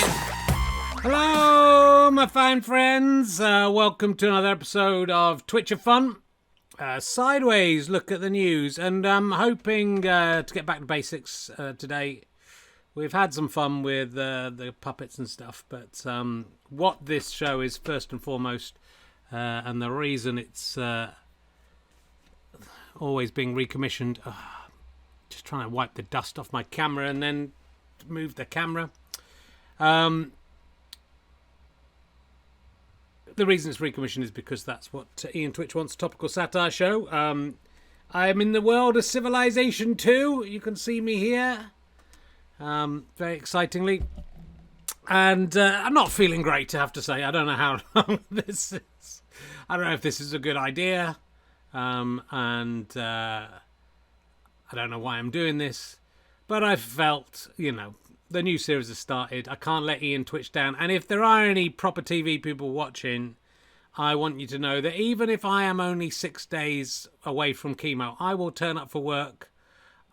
watching. Hello, my fine friends. Welcome to another episode of Twitch of Fun. Sideways look at the news, and I'm hoping to get back to basics today. We've had some fun with the puppets and stuff, but what this show is first and foremost, and the reason it's always being recommissioned, just trying to wipe the dust off my camera and then move the camera. The reason it's recommissioned is because that's what Ian Twitch wants, a topical satire show. I am in the world of Civilization 2. You can see me here. Very excitingly. And I'm not feeling great, I have to say. I don't know how long this is. I don't know if this is a good idea. And I don't know why I'm doing this. But I felt, the new series has started. I can't let Ian Twitch down. And if there are any proper TV people watching, I want you to know that even if I am only 6 days away from chemo, I will turn up for work.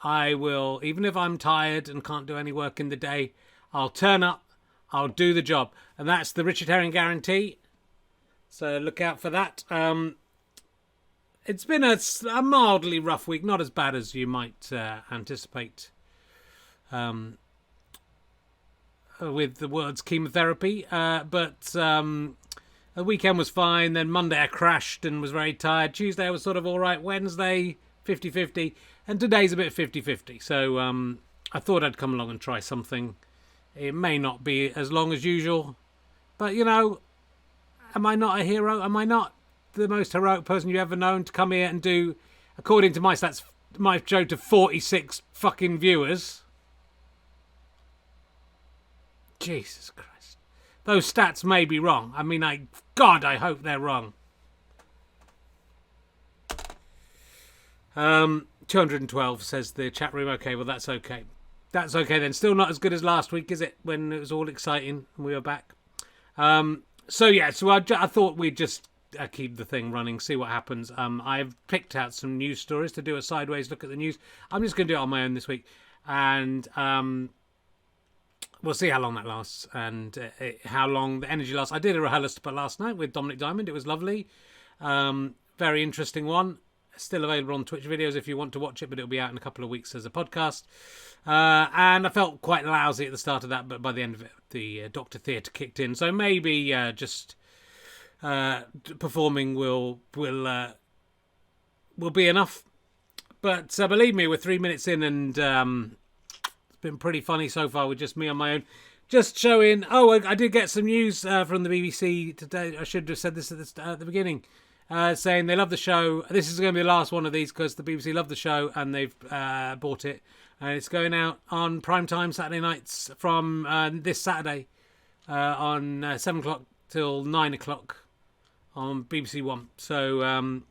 I will, even if I'm tired and can't do any work in the day, I'll turn up, I'll do the job. And that's the Richard Herring guarantee. So look out for that. It's been a mildly rough week, not as bad as you might anticipate. With the words chemotherapy, but the weekend was fine. Then Monday I crashed and was very tired. Tuesday I was sort of all right. Wednesday 50-50, and today's a bit 50-50. So I thought I'd come along and try something. It may not be as long as usual, but am I not a hero? Am I not the most heroic person you've ever known to come here and do, according to my stats, my show to 46 fucking viewers? Jesus Christ. Those stats may be wrong. I mean, I hope they're wrong. 212 says the chat room. Okay, well, that's okay. That's okay then. Still not as good as last week, is it? When it was all exciting and we were back. So I thought we'd just keep the thing running, see what happens. I've picked out some news stories to do a sideways look at the news. I'm just going to do it on my own this week. And we'll see how long that lasts and how long the energy lasts. I did a rehearsal last night with Dominic Diamond. It was lovely. Very interesting one. Still available on Twitch videos if you want to watch it, but it'll be out in a couple of weeks as a podcast. And I felt quite lousy at the start of that, but by the end of it, the Dr. Theatre kicked in. So maybe just performing will be enough. But believe me, we're 3 minutes in and it's been pretty funny so far with just me on my own. Just showing... Oh, I did get some news from the BBC today. I should have said this at the beginning. Saying they love the show. This is going to be the last one of these because the BBC love the show and they've bought it. And it's going out on primetime Saturday nights from this Saturday on 7 o'clock till 9 o'clock on BBC One. So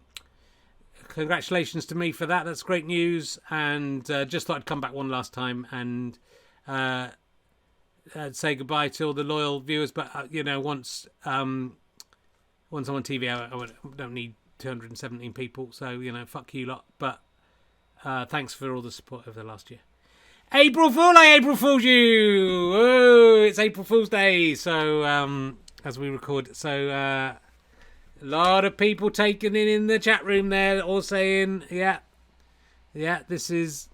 congratulations to me for that. That's great news. And just thought I'd come back one last time and say goodbye to all the loyal viewers. But, once I'm on TV, I don't need 217 people. So, fuck you lot. But thanks for all the support over the last year. April Fool! I April Fooled you! Oh, it's April Fool's Day. So, as we record. So, a lot of people taking it in the chat room there, all saying, this is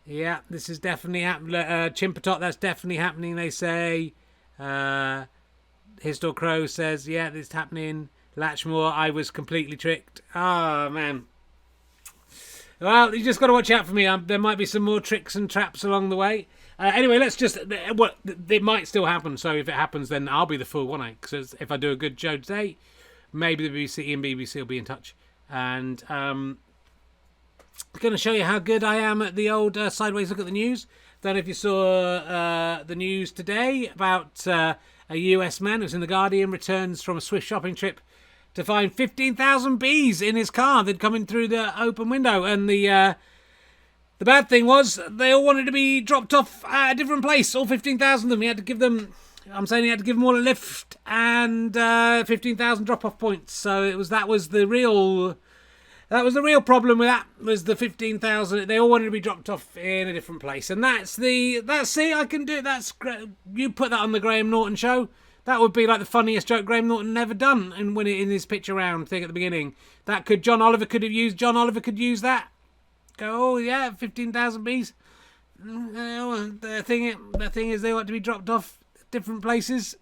definitely happening. Chimpatot, that's definitely happening, they say. Histor Crow says, this is happening. Latchmore, I was completely tricked. Oh, man. Well, you just got to watch out for me. There might be some more tricks and traps along the way. Anyway, let's just... it might still happen, so if it happens, then I'll be the fool, won't I? Because if I do a good show today, maybe the BBC will be in touch. And I'm going to show you how good I am at the old sideways look at the news. Don't know if you saw the news today about a US man who's in The Guardian returns from a Swiss shopping trip to find 15,000 bees in his car. They'd come in through the open window. And the bad thing was they all wanted to be dropped off at a different place. All 15,000 of them. He had to give them... I'm saying he had to give them all a lift and 15,000 drop-off points. So that was the real That was the real problem with that, was the 15,000. They all wanted to be dropped off in a different place. And see, I can do it. That's great. You put that on the Graham Norton show. That would be like the funniest joke Graham Norton never done in his pitch around thing at the beginning. John Oliver could use that. Go, oh yeah, 15,000 bees. The thing is they want to be dropped off at different places.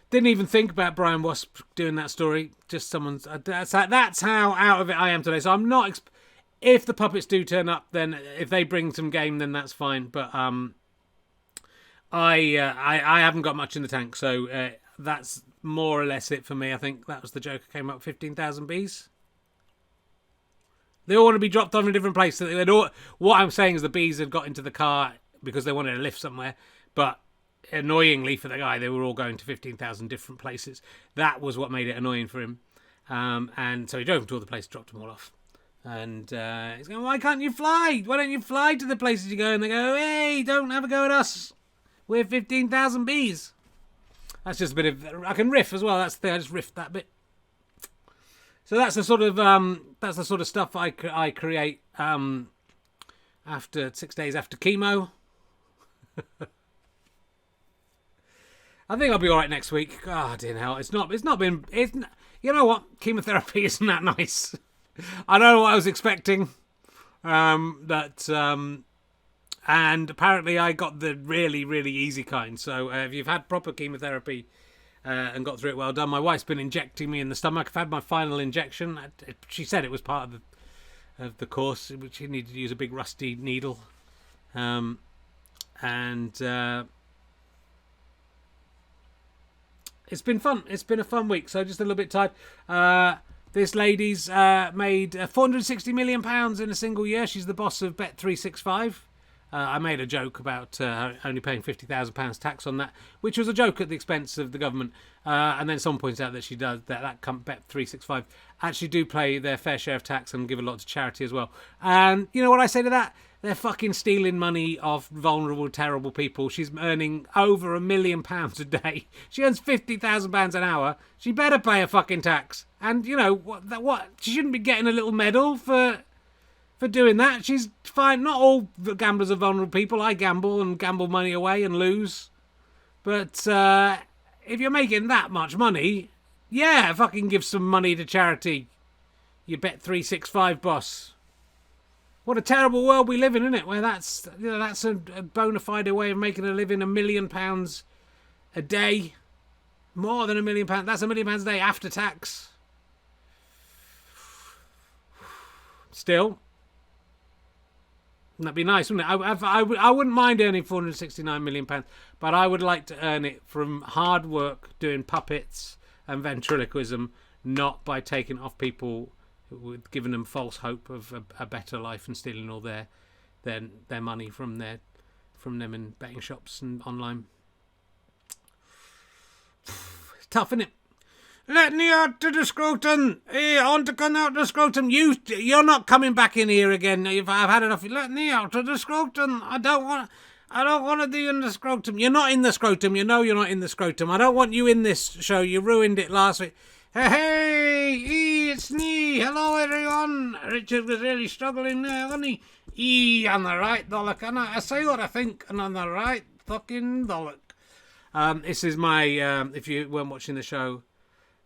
Didn't even think about Brian Wasp doing that story. Just someone's. That's how out of it I am today. So I'm not. If the puppets do turn up, then if they bring some game, then that's fine. But I haven't got much in the tank, so that's more or less it for me. I think that was the joke. Came up 15,000 bees. They all want to be dropped off in a different place. What I'm saying is the bees had got into the car because they wanted to lift somewhere, but annoyingly for the guy, they were all going to 15,000 different places. That was what made it annoying for him. And so he drove them to all the places, dropped them all off. And he's going, why can't you fly? Why don't you fly to the places you go? And they go, hey, don't have a go at us. We're 15,000 bees. That's just a bit of... I can riff as well. That's the thing. I just riffed that bit. So that's the sort of stuff I create after 6 days after chemo. I think I'll be all right next week. God, in hell, you know what? Chemotherapy isn't that nice. I don't know what I was expecting. And apparently I got the really, really easy kind. So if you've had proper chemotherapy and got through it, well done. My wife's been injecting me in the stomach. I've had my final injection. She said it was part of the course, which she needed to use a big rusty needle. It's been fun. It's been a fun week. So just a little bit tired. This lady's made £460 million in a single year. She's the boss of Bet365. I made a joke about only paying £50,000 tax on that, which was a joke at the expense of the government. And then someone points out that she does that Bet365 actually do pay their fair share of tax and give a lot to charity as well. And you know what I say to that? They're fucking stealing money off vulnerable, terrible people. She's earning over £1 million a day. She earns £50,000 an hour. She better pay a fucking tax. And you know what? She shouldn't be getting a little medal for doing that. She's fine. Not all gamblers are vulnerable people. I gamble and gamble money away and lose. But if you're making that much money, yeah, fucking give some money to charity. You Bet365 boss. What a terrible world we live in, isn't it? Where that's a bona fide way of making a living. £1 million a day, more than £1 million. That's £1 million a day after tax. Still, that'd be nice, wouldn't it? I wouldn't mind earning £469 million, but I would like to earn it from hard work, doing puppets and ventriloquism, not by taking off people, giving them false hope of a better life and stealing all their money from them in betting shops and online. It's tough, isn't it? Let me out to the scrotum. Hey, I want to come out to the scrotum. You're not coming back in here again. I've had enough. Let me out to the scrotum. I don't want to do in the scrotum. You're not in the scrotum. You know you're not in the scrotum. I don't want you in this show. You ruined it last week. Hey, it's me. Hello, everyone. Richard was really struggling there, wasn't he? On the right, Dollock. And I say what I think, and on the right, fucking Dollock. This is my, if you weren't watching the show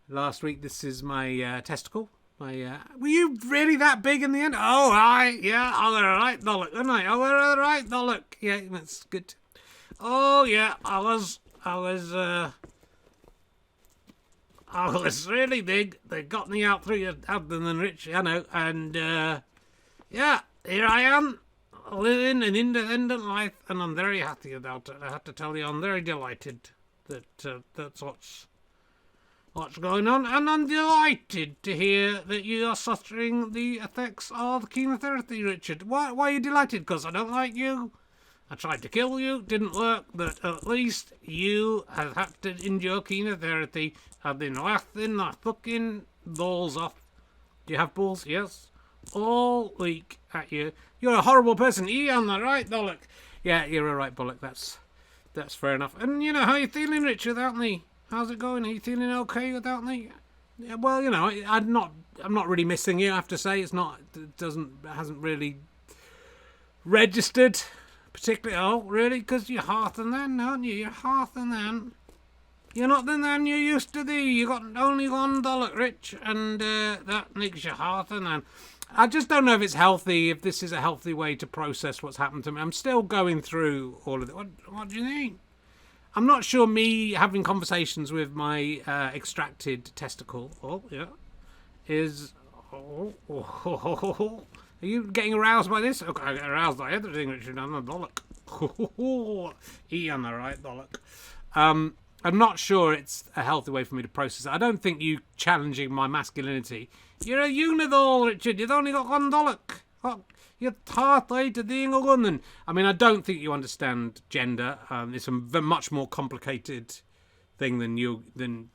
last week, this is my testicle. Were you really that big in the end? Oh, right, yeah, on the right, Dollock, didn't I? Oh, on the right, Dollock. Yeah, that's good. Oh, yeah, I was really big. They got me out through your abdomen, Rich, I know. And, yeah, here I am, living an independent life, and I'm very happy about it. I have to tell you, I'm very delighted that that's what's going on. And I'm delighted to hear that you are suffering the effects of chemotherapy, Richard. Why are you delighted? Because I don't like you. I tried to kill you, didn't work, but at least you have had to endure chemotherapy. I've been laughing my fucking balls off. Do you have balls? Yes. All week at you. You're a horrible person. On the right, bollock. Yeah, you're a right bollock. That's fair enough. And you know how you're feeling, Rich, without me. How's it going? Are you feeling okay without me? Yeah, well, I'm not really missing you. I have to say, it hasn't really registered particularly. Oh, really? Because you're half the man, aren't you? You're half the man. You're not the man you used to be. You got only $1, Rich, and that makes you half the man. I just don't know if it's healthy, if this is a healthy way to process what's happened to me. I'm still going through all of it. What do you mean? I'm not sure me having conversations with my extracted testicle, is... Are you getting aroused by this? Okay, I get aroused by everything, Richard. I'm a bollock. On the right bollock. I'm not sure it's a healthy way for me to process it. I don't think you challenging my masculinity. You're a unidol, Richard. You've only got $1. You're half-way to being a woman. I mean, I don't think you understand gender. It's a much more complicated thing than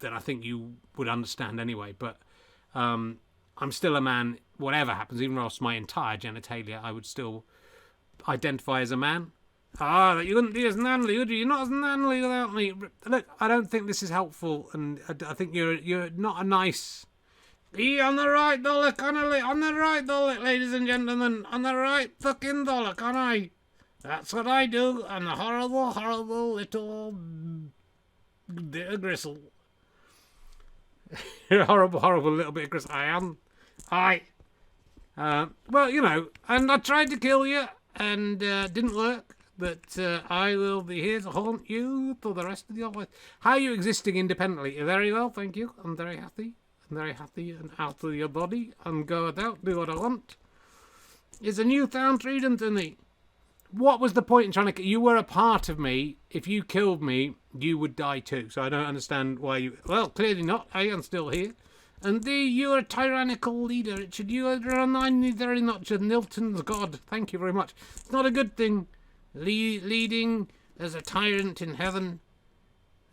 I think you would understand anyway. But I'm still a man, whatever happens. Even lost my entire genitalia, I would still identify as a man. You wouldn't be as manly, would you? You're not as manly without me. Look, I don't think this is helpful, and I think you're not a nice... on the right dollock, on the right dollock, ladies and gentlemen. On the right fucking dollock, aren't I? That's what I do. I'm a horrible, horrible little bit of gristle. You're a horrible, horrible little bit of gristle. I am. Well, and I tried to kill you, and didn't work. But I will be here to haunt you for the rest of your life. How are you existing independently? Very well, thank you. I'm very happy. I'm very happy and out of your body and go about, do what I want. It's a newfound freedom to me. What was the point in trying to... You were a part of me. If you killed me, you would die too. So I don't understand why you... Well, clearly not. I am still here. And you're a tyrannical leader, Richard. You remind me very much of Milton's God. Thank you very much. It's not a good thing. Leading as a tyrant in heaven.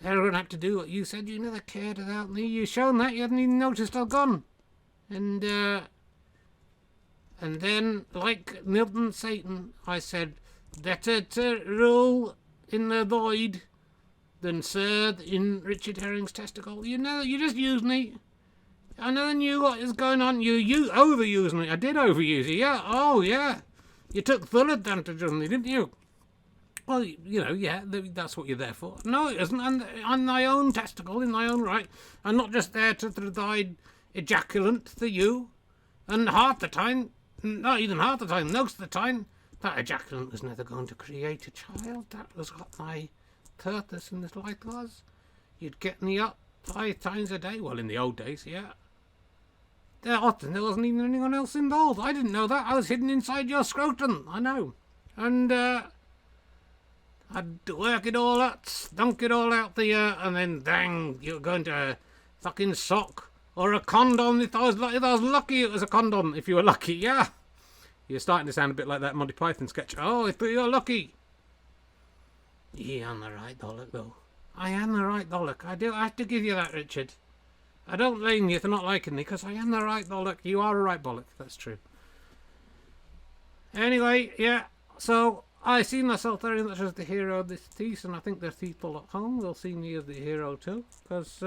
Everyone had to do what you said. You never cared about me. You've shown that. You hadn't even noticed I've gone. And then, like Milton Satan, I said, better to rule in the void than serve in Richard Herring's testicle. You just used me. I never knew what was going on. You overused me. I did overuse you. Yeah. Oh, yeah. You took full advantage of me, didn't you? Well, that's what you're there for. No, it isn't. And on my own testicle, in my own right. I'm not just there to provide ejaculant for you. And half the time, not even half the time, most of the time, that ejaculant was never going to create a child. That was what my purpose in this life was. You'd get me up 5 times a day. Well, in the old days, yeah. There wasn't even anyone else involved. I didn't know that. I was hidden inside your scrotum. I know. And, I'd work it all out, stunk it all out there, and then bang, you're going to a fucking sock or a condom. If I was lucky, it was a condom. If you were lucky, yeah. You're starting to sound a bit like that Monty Python sketch. Oh, if you're lucky. You're on the right bollock, though. I am the right bollock. I have to give you that, Richard. I don't blame you for not liking me, because I am the right bollock. You are a right bollock. That's true. Anyway, yeah. So I see myself very much as the hero of this piece, and I think the people at home will see me as the hero too, because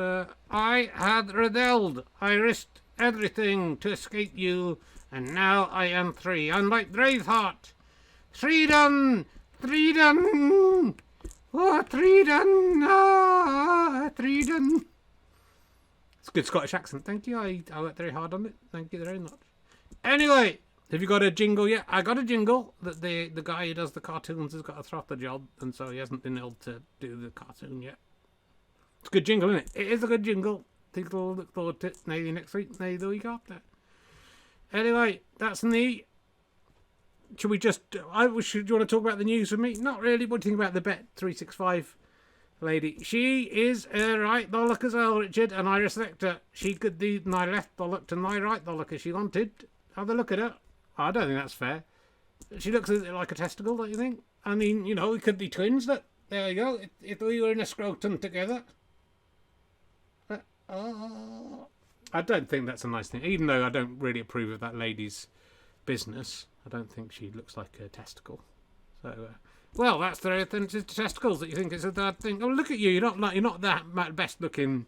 I had rebelled. I risked everything to escape you, and now I am free. I'm like Braveheart. Freedom! Freedom! Oh, freedom! Ah, freedom! It's a good Scottish accent, thank you. I worked very hard on it. Thank you very much. Anyway, have you got a jingle yet? I got a jingle that the guy who does the cartoons has got to throw off the job, and so he hasn't been able to do the cartoon yet. It's a good jingle, isn't it? It is a good jingle. People will look forward to it maybe next week, maybe the week after. Anyway, that's me. Should we just... do you want to talk about the news with me? Not really. What do you think about the Bet365 lady? She is a right bollock as well, Richard, and I respect her. She could do my left bollock to my right bollock if she wanted. Have a look at her. I don't think that's fair. She looks like a testicle, don't you think? I mean, we could be twins. Look, there you go. If we were in a scrotum together. I don't think that's a nice thing. Even though I don't really approve of that lady's business, I don't think she looks like a testicle. So Well, that's the testicles that you think is a bad thing. Oh, look at you. You're not that best looking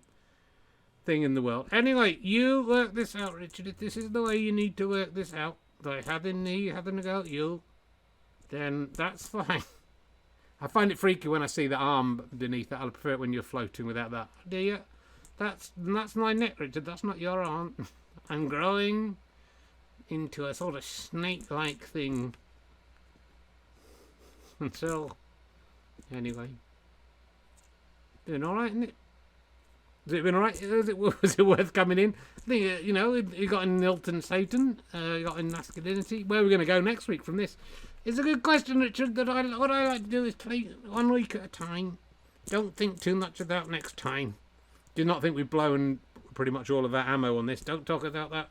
thing in the world. Anyway, you work this out, Richard. If this is the way you need to work this out, by having a go at you, then that's fine. I find it freaky when I see the arm beneath it. I prefer it when you're floating without that. Do you? That's my neck, Richard. That's not your arm. I'm growing into a sort of snake-like thing. Until, anyway, doing all right, isn't it? Has it been all right? Was it worth coming in? I think, you got in Milton Satan, you got in masculinity. Where are we going to go next week from this? It's a good question, Richard. What I like to do is play 1 week at a time. Don't think too much about next time. Do not think we've blown pretty much all of our ammo on this. Don't talk about that.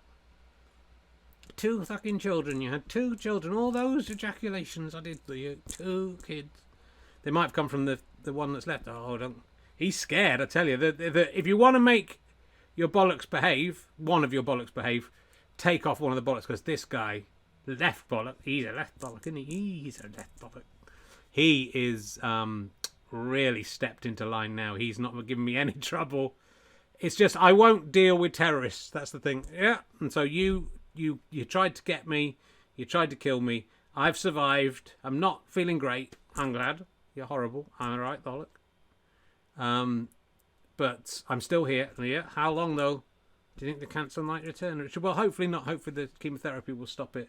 2 fucking children. You had 2 children. All those ejaculations I did for you. 2 kids. They might have come from the one that's left. Oh, don't. He's scared, I tell you. If you want to make your bollocks behave, one of your bollocks behave, take off one of the bollocks, because this guy, the left bollock, he's a left bollock, isn't he? He's a left bollock. He is really stepped into line now. He's not giving me any trouble. It's just I won't deal with terrorists. That's the thing. Yeah. And so you tried to get me. You tried to kill me. I've survived. I'm not feeling great. I'm glad. You're horrible. I'm all right, bollock. But I'm still here. Yeah. How long though? Do you think the cancer might return, Richard? Well, hopefully not. Hopefully the chemotherapy will stop it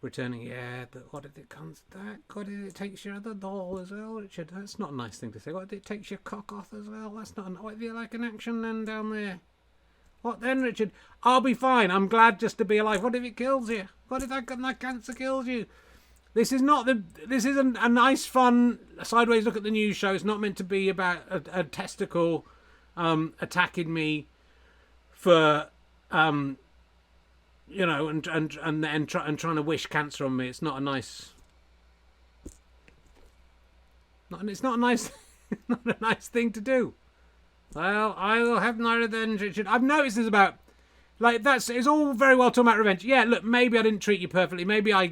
returning. Yeah. What if it comes back? What if it takes your other doll as well, Richard? That's not a nice thing to say. What if it takes your cock off as well? That's not. What if you like an action then down there? What then, Richard? I'll be fine. I'm glad just to be alive. What if it kills you? What if that cancer kills you? This is a nice, fun, sideways look at the news show. It's not meant to be about a testicle attacking me for, and trying to wish cancer on me. It's not a nice. It's not a nice, not a nice thing to do. Well, I will have my revenge, Richard. I've noticed this about, it's all very well talking about revenge. Yeah, look, maybe I didn't treat you perfectly. Maybe I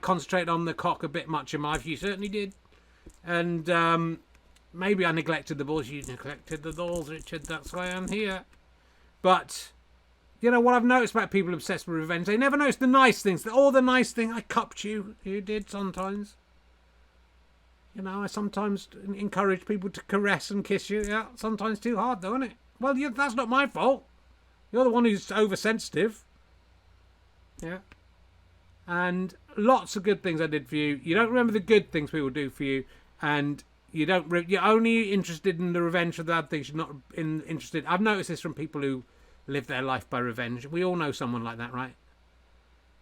concentrated on the cock a bit much in my life. You certainly did. And maybe I neglected the balls. You neglected the balls, Richard. That's why I'm here. But, what I've noticed about people obsessed with revenge, they never notice the nice things. All the nice things. I cupped you. You did sometimes. I sometimes encourage people to caress and kiss you. Yeah, sometimes too hard, though, isn't it? Well, that's not my fault. You're the one who's oversensitive. Yeah. And lots of good things I did for you. You don't remember the good things people do for you, and you're only interested in the revenge for the bad things. You're not interested. I've noticed this from people who live their life by revenge. We all know someone like that, right?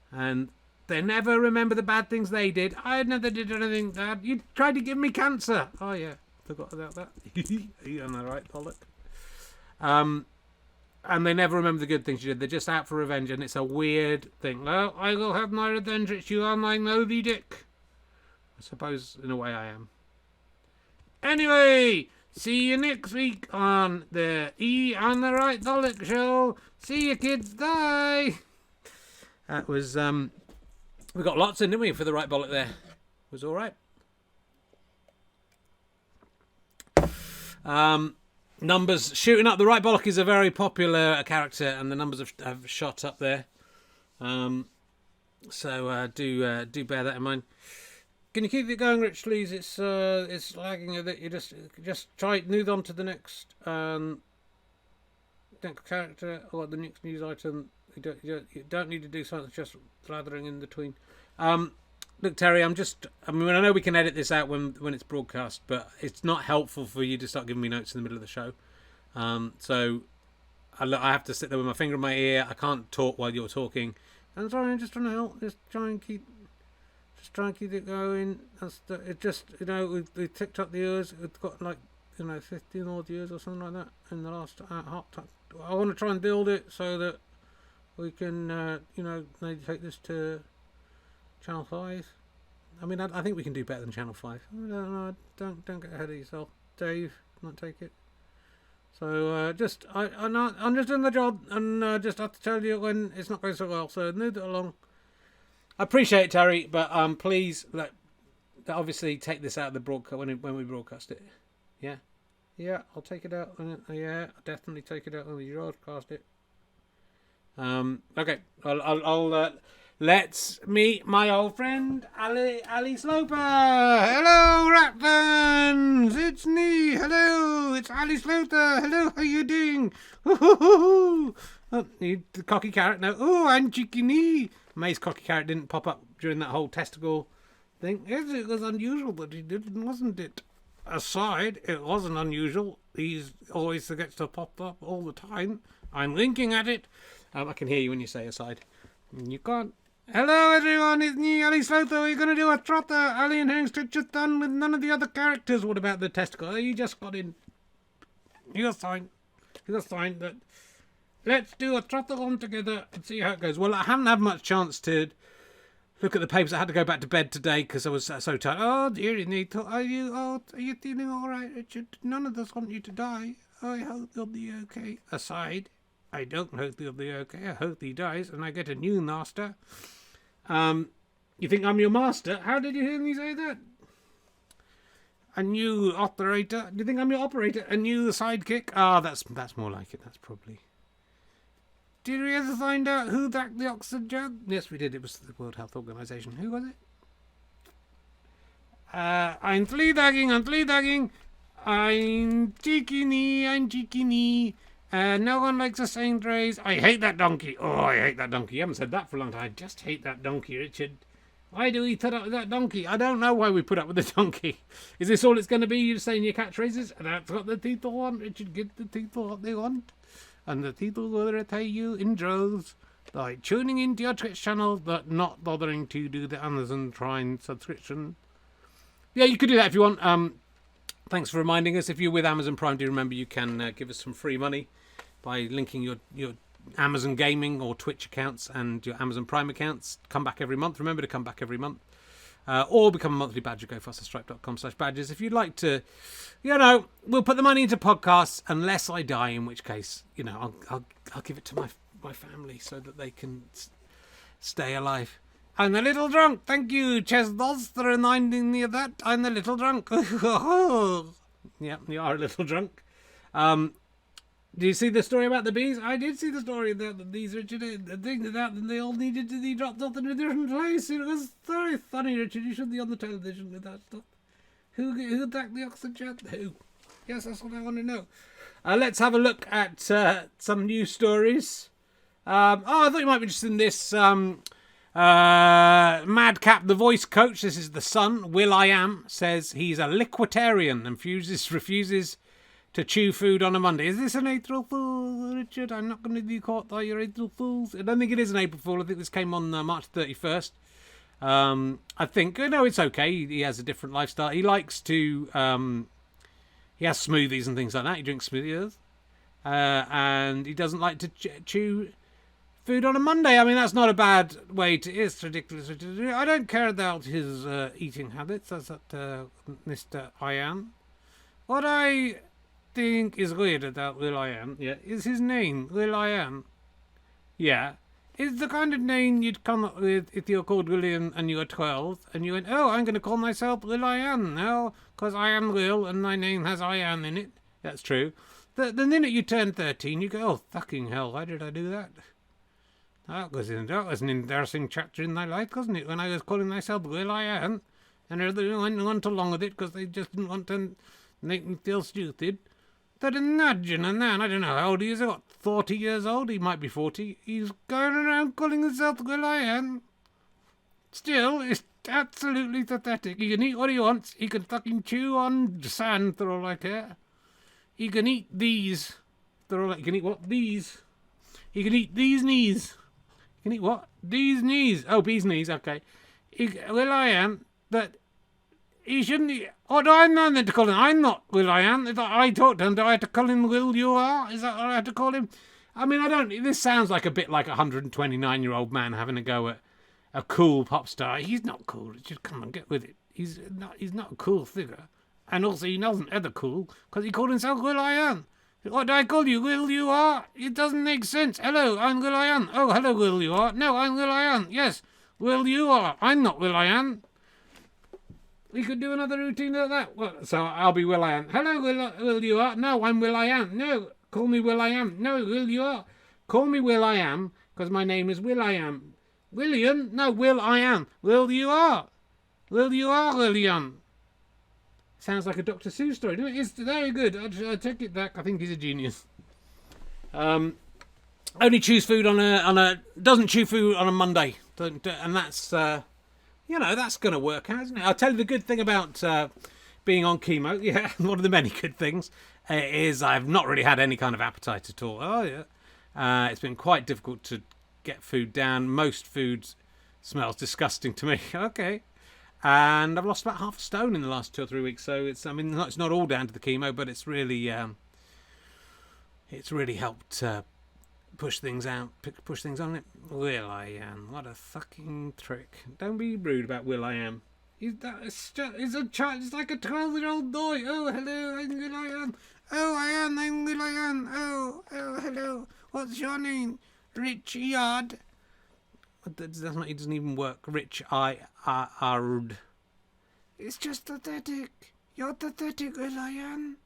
And they never remember the bad things they did. I never did anything bad. You tried to give me cancer. Oh, yeah. Forgot about that. You're on the right, bollock. And they never remember the good things you did. They're just out for revenge, and it's a weird thing. Well, I will have my revenge, Rich. You are my Moby Dick. I suppose, in a way, I am. Anyway, see you next week on the on the Right Bollock Show. See you, kids. Bye. That was, we got lots in, didn't we, for the Right Bollock there. It was all right. Numbers shooting up. The Right Bollock is a very popular character, and the numbers have shot up there. So do bear that in mind. Can you keep it going, Rich, please? It's lagging a bit. You just try move on to the next character or the next news item. You don't need to do something just blathering in between. Look, Terry, I know we can edit this out when it's broadcast, but it's not helpful for you to start giving me notes in the middle of the show. So I have to sit there with my finger in my ear. I can't talk while you're talking. I'm sorry, I'm just trying to help. Just try and keep it going. It just, we ticked up the years. It's got 15 odd years or something like that in the last half time. I want to try and build it so that we can, maybe take this to Channel 5. I mean, I think we can do better than Channel 5. I don't know. Don't get ahead of yourself, Dave. Not take it. So I'm just doing the job, and just have to tell you when it's not going so well. So move it along. I appreciate it, Terry, but please obviously take this out of the broadcast when we broadcast it. Yeah, yeah, I'll take it out. Yeah, I'll definitely take it out when we broadcast it. Okay, I'll let's meet my old friend Ali Sloper. Hello, rat fans. It's me. Hello, it's Ali Sloper. Hello, how you doing? Oh, the cocky carrot. No. Oh, and Chickeny. May's cocky carrot didn't pop up during that whole testicle thing. Yes, it was unusual that he didn't, wasn't it? Aside, it wasn't unusual. He's always forgets to pop up all the time. I'm winking at it. I can hear you when you say aside. You can't. Hello everyone, it's me, Ali Slotho. We're going to do a trotter. Ali and Hangstitch just done with none of the other characters. What about the testicle? Oh, you just got in. You're fine. That. Let's do a trotter on together and see how it goes. Well, I haven't had much chance to look at the papers. I had to go back to bed today because I was so tired. Oh, dearie me. Are you feeling all right, Richard? None of us want you to die. I hope you'll be okay. Aside, I don't hope he'll be okay. I hope he dies and I get a new master. You think I'm your master? How did you hear me say that? A new operator? Do you think I'm your operator? A new sidekick? Ah, that's more like it. That's probably. Did we ever find out who backed the oxygen? Yes, we did. It was the World Health Organization. Who was it? I'm fleabagging. I'm cheeky. No one likes the same phrase. I hate that donkey. Oh, I hate that donkey. You haven't said that for a long time. I just hate that donkey, Richard. Why do we put up with that donkey? I don't know why we put up with the donkey. Is this all it's going to be? You saying your catchphrases? That's what the people want, Richard. Give the people what they want. And the people will repay you in droves by tuning into your Twitch channel but not bothering to do the Amazon Prime subscription. Yeah, you could do that if you want. Thanks for reminding us. If you're with Amazon Prime, do remember you can give us some free money by linking your Amazon Gaming or Twitch accounts and your Amazon Prime accounts. Come back every month. Remember to come back every month. Or become a monthly badger. Go fasterstripe.com/badges. If you'd like to, we'll put the money into podcasts unless I die, in which case, I'll give it to my family so that they can stay alive. I'm a little drunk. Thank you, Chesnos, for reminding me of that. I'm a little drunk. Yeah, you are a little drunk. Do you see the story about the bees? I did see the story about the bees, Richard. The thing that they all needed to be dropped off in a different place. It was very funny, Richard. You should be on the television with that stuff. Who attacked the oxygen? Who? Yes, that's what I want to know. Let's have a look at some news stories. I thought you might be interested in this. Madcap, the voice coach, this is the Sun, Will.i.am, says he's a liquitarian and refuses to chew food on a Monday. Is this an April Fool, Richard? I'm not going to be caught by your April Fools. I don't think it is an April Fool. I think this came on March 31st. I think, it's okay. He has a different lifestyle. He likes to, he has smoothies and things like that. He drinks smoothies. And he doesn't like to chew food on a Monday. I mean, that's not a bad way to... It's ridiculous. I don't care about his eating habits, as that Mr. I.am. What I think is weird about Will.i.am, is his name, Will.i.am. Yeah. It's the kind of name you'd come up with if you're called William and you were 12, and you went, I'm going to call myself Will.i.am now, because I am Will, and my name has I.am in it. That's true. The minute you turn 13, you go, fucking hell, why did I do that? That was an embarrassing chapter in my life, wasn't it? When I was calling myself Will.i.am, and everyone went along with it because they just didn't want to make me feel stupid. But imagine a man, I don't know how old he is, 40 years old? He might be 40. He's going around calling himself Will.i.am. Still, it's absolutely pathetic. He can eat what he wants. He can fucking chew on sand for all I care. He can eat these. He can eat what? These. He can eat these knees. He can eat what? These knees. Oh, bees knees, okay. Will.i.am, but he shouldn't eat. Oh, do I know meant to call him? I'm not Will.i.am. If I talk to him, do I have to call him Will you are? Is that what I have to call him? I mean, this sounds like a bit like a 129-year-old man having a go at a cool pop star. He's not cool. Just come on, get with it. He's not a cool figure. And also, he wasn't ever cool because he called himself Will.i.am. What do I call you? Will you are? It doesn't make sense. Hello, I'm Will.i.am. Oh, hello, Will you are. No, I'm Will.i.am. Yes, Will you are. I'm not Will.i.am. We could do another routine like that. Well, so I'll be Will I Am. Hello, Will you are? No, I'm Will I Am. No, call me Will I Am. No, Will you are? Call me Will I Am, because my name is Will I Am. William? No, Will I Am. Will you are? Will you are, William? Sounds like a Dr. Seuss story. No, it's very good. I take it back. I think he's a genius. Only choose food on a doesn't chew food on a Monday, and that's that's going to work out, isn't it? I'll tell you the good thing about being on chemo. Yeah, one of the many good things is I've not really had any kind of appetite at all. Oh yeah, it's been quite difficult to get food down. Most food smells disgusting to me. Okay. And I've lost about half a stone in the last 2 or 3 weeks, so it's not all down to the chemo, but it's really helped push things out, push things on it. Will I Am, what a fucking trick! Don't be rude about Will I Am. He's a child. It's like a 12-year-old boy. Oh hello, I'm Will I Am. Oh I'm Will I Am. Oh hello. What's your name? Richard. That's not. It doesn't even work. Rich Ard. It's just pathetic. You're pathetic, Will I Am.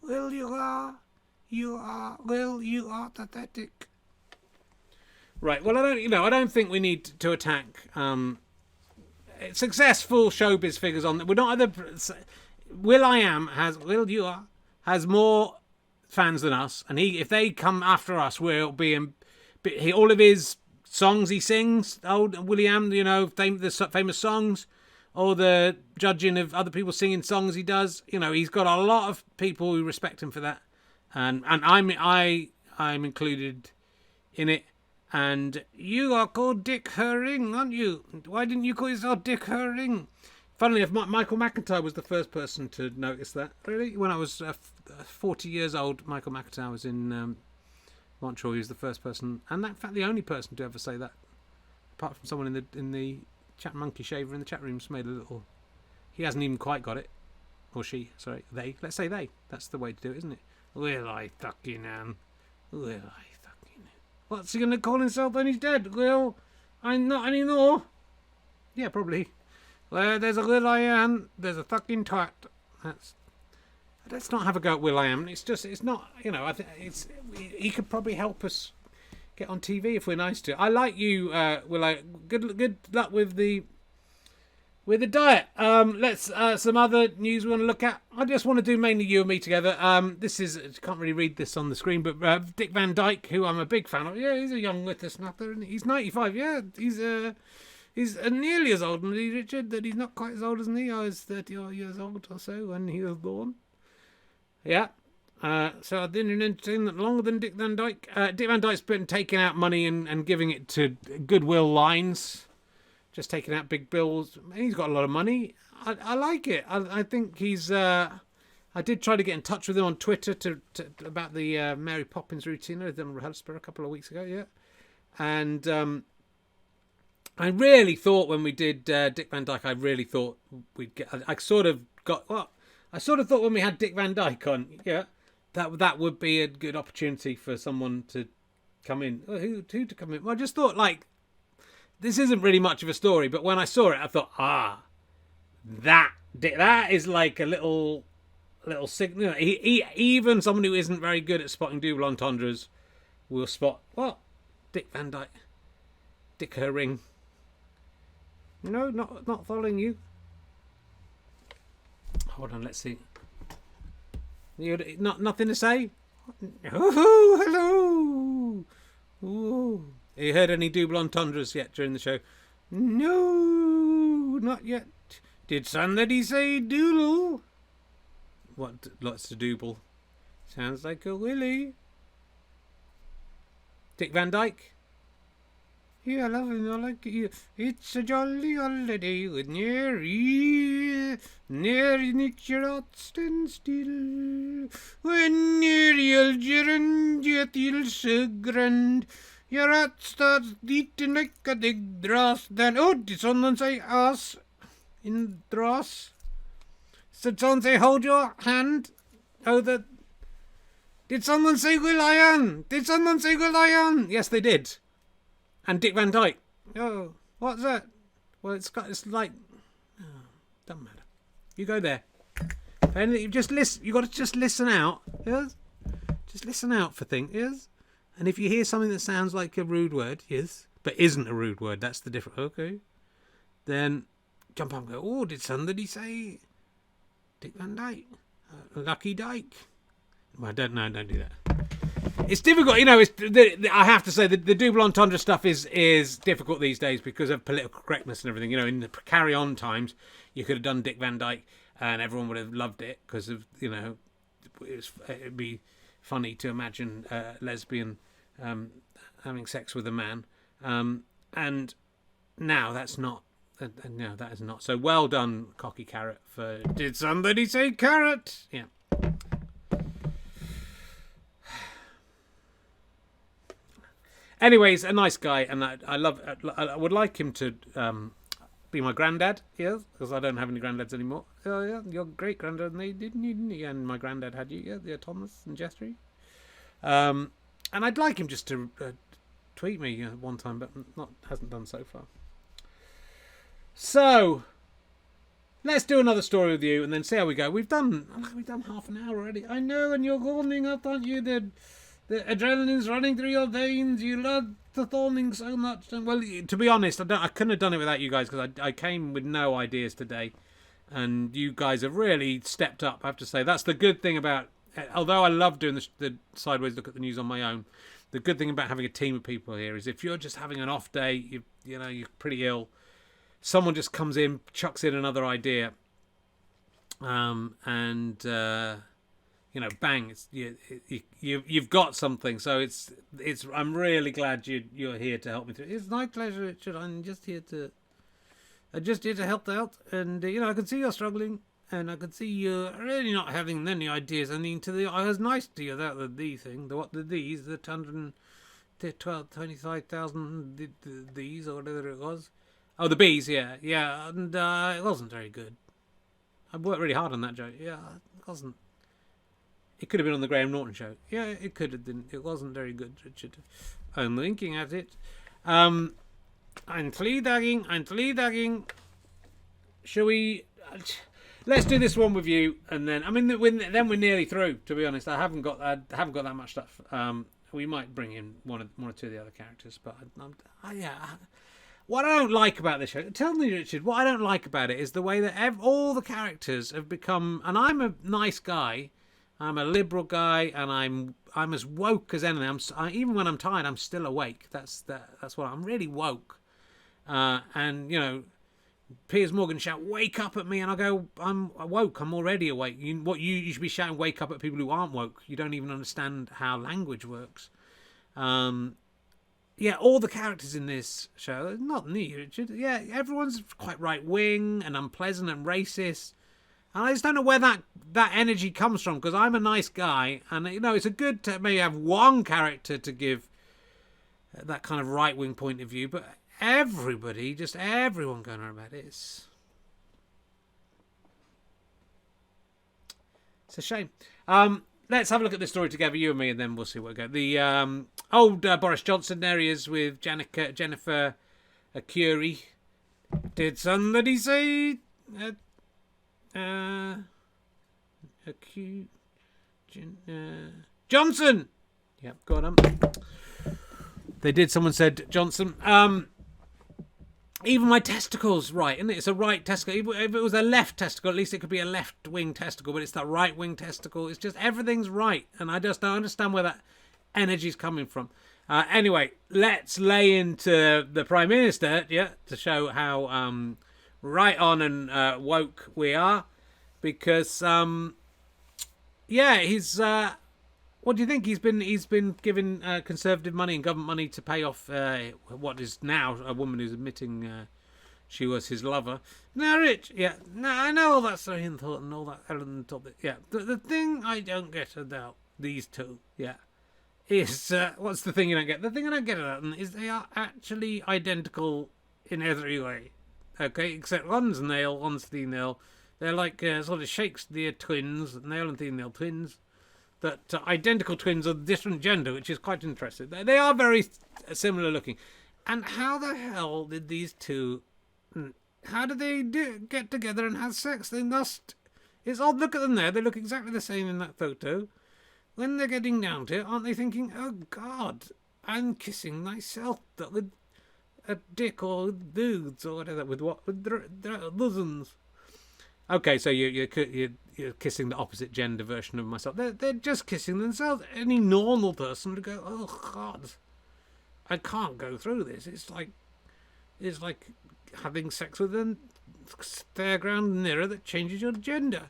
Will you are. You are. Will you are pathetic. Right. Well, I don't think we need to attack successful showbiz figures on. We're not either. Will I Am has more fans than us, and if they come after us, we'll be all of his songs he sings, old William, the famous songs, or the judging of other people singing songs he does. He's got a lot of people who respect him for that, and I'm included in it. And you are called Dick Herring, aren't you? Why didn't you call yourself Dick Herring? Funnily enough, Michael McIntyre was the first person to notice that. Really, when I was 40 years old, Michael McIntyre was in Montreal. He was the first person, and in fact the only person to ever say that, apart from someone in the chat monkey shaver in the chat room, made a little. He hasn't even quite got it, or she. Sorry, they. Let's say they. That's the way to do it, isn't it? Will I fucking am? Will I fucking am? What's he gonna call himself when he's dead? Will I'm not anymore. Yeah, probably. Well, there's a Will I Am. There's a fucking twat. Let's not have a go at Will I Am. It's not. I think he could probably help us get on TV if we're nice to. I like you, Will I. Good luck with the diet. Let's some other news we want to look at. I just want to do mainly you and me together. This is can't really read this on the screen, but Dick Van Dyke, who I'm a big fan of. Yeah, he's a young whippersnapper, and he's 95. Yeah, He's nearly as old as me, Richard, that he's not quite as old as me. I was 30 years old or so when he was born. Yeah. So I didn't entertain that longer than Dick Van Dyke. Dick Van Dyke's been taking out money and giving it to Goodwill lines. Just taking out big bills. He's got a lot of money. I like it. I think he's... I did try to get in touch with him on Twitter about the Mary Poppins routine. I did on rehearsal a couple of weeks ago, yeah. And... I really thought when we did Dick Van Dyke, I really thought we'd get... I sort of thought when we had Dick Van Dyke on, yeah, that would be a good opportunity for someone to come in. Who to come in? Well, I just thought, this isn't really much of a story, but when I saw it, I thought, that is like a little signal. Even someone who isn't very good at spotting double entendres will spot, Dick Van Dyke. Dick Herring. No, not following you. Hold on, let's see. Nothing to say? Oh, hello. Ooh. Have you heard any double entendres yet during the show? No, not yet. Did somebody say doodle? What? Lots of double. Sounds like a willy. Dick Van Dyke. Yeah, I love him. I like it. It's a jolly holiday with near niks your heart stand still. When near you'll and you feel so grand. Your heart starts beating like a big dross. Then, did someone say ass in dross? Did someone say hold your hand? Did someone say Will I Am? Did someone say Will I Am? Yes, they did. And Dick Van Dyke. Oh, what's that? Well, it's like... doesn't matter. You go there. And you just listen. You got to just listen out. Yes. Just listen out for things. Yes. And if you hear something that sounds like a rude word, yes, but isn't a rude word, that's the difference. Okay. Then jump up and go, oh, did somebody say Dick Van Dyke? Lucky Dyke? Well, don't do that. It's difficult, you know. I have to say the double entendre stuff is difficult these days because of political correctness and everything. You know, in the Carry On times, you could have done Dick Van Dyke and everyone would have loved it because of, you know, it'd be funny to imagine a lesbian having sex with a man, and now that's not. No, that is not. So well done, Cocky Carrot. For did somebody say carrot? Yeah. Anyways, a nice guy, and I would like him to be my granddad, yes, because I don't have any granddads anymore. Oh yeah, your great granddad, and they didn't, and my granddad had you, yeah, Thomas and Jeffrey. And I'd like him just to tweet me one time, but hasn't done so far. So let's do another story with you, and then see how we go. We've done half an hour already. I know, and you're warming up, aren't you? The adrenaline's running through your veins. You love the thorning so much. And, well, to be honest, I couldn't have done it without you guys because I came with no ideas today, and you guys have really stepped up. I have to say that's the good thing about. Although I love doing the sideways look at the news on my own, the good thing about having a team of people here is if you're just having an off day, you're pretty ill. Someone just comes in, chucks in another idea, and bang! You've got something. So it's. I'm really glad you're here to help me through. It's my pleasure, Richard. I'm just here to help out, and I can see you're struggling, and I can see you're really not having any ideas. I mean, I was nice to you about the D thing. The 25,000 D's or whatever it was. Oh, the bees, yeah, and it wasn't very good. I worked really hard on that joke. Yeah, it wasn't. It could have been on the Graham Norton show. Yeah, it could have been. It wasn't very good, Richard. I'm winking at it. I'm flea dagging. Shall we? Let's do this one with you, and then then we're nearly through. To be honest, I haven't got that much stuff. We might bring in one or two of the other characters, but yeah. What I don't like about this show, tell me, Richard, what I don't like about it is the way that all the characters have become, and I'm a nice guy, I'm a liberal guy, and I'm as woke as anything. Even when I'm tired, I'm still awake. That's what I'm really woke. And Piers Morgan shout, "Wake up" at me, and I go, "I'm woke. I'm already awake." You should be shouting, "Wake up" at people who aren't woke. You don't even understand how language works. Yeah, all the characters in this show, not me, Richard. Yeah, everyone's quite right wing and unpleasant and racist. And I just don't know where that energy comes from, because I'm a nice guy, and it's a good to maybe have one character to give that kind of right wing point of view, but everyone going on about it. It's a shame. Let's have a look at this story together, you and me, and then we'll see where we go. The old Boris Johnson, there he is with Jennifer Curie. Did somebody say Johnson? Yep, got him. They did. Someone said Johnson. Even my testicle's right, isn't it? It's a right testicle. If it was a left testicle, at least it could be a left-wing testicle, but it's that right-wing testicle. It's just everything's right, and I just don't understand where that energy's coming from. Anyway, let's lay into the Prime Minister, to show how right on and woke we are, because he's. What do you think? He's been given Conservative money and government money to pay off what is now a woman who's admitting she was his lover. Now, Rich, I know all that's very important, all that element of it. Yeah, the thing I don't get about these two, is what's the thing you don't get? The thing I don't get about them is they are actually identical in every way. Okay, except one's male, one's female. They're like sort of Shakespeare twins, male and female twins. That identical twins of different gender, which is quite interesting. They are very similar looking. And how the hell did these two How do they get together and have sex? They must. It's odd. Look at them there. They look exactly the same in that photo. When they're getting down to it, aren't they thinking, "Oh God, I'm kissing myself with a dick or with dudes or whatever, with what, with dozens." Okay, so you're kissing the opposite gender version of myself. They're just kissing themselves. Any normal person would go, "Oh God, I can't go through this." It's like having sex with a fairground mirror that changes your gender.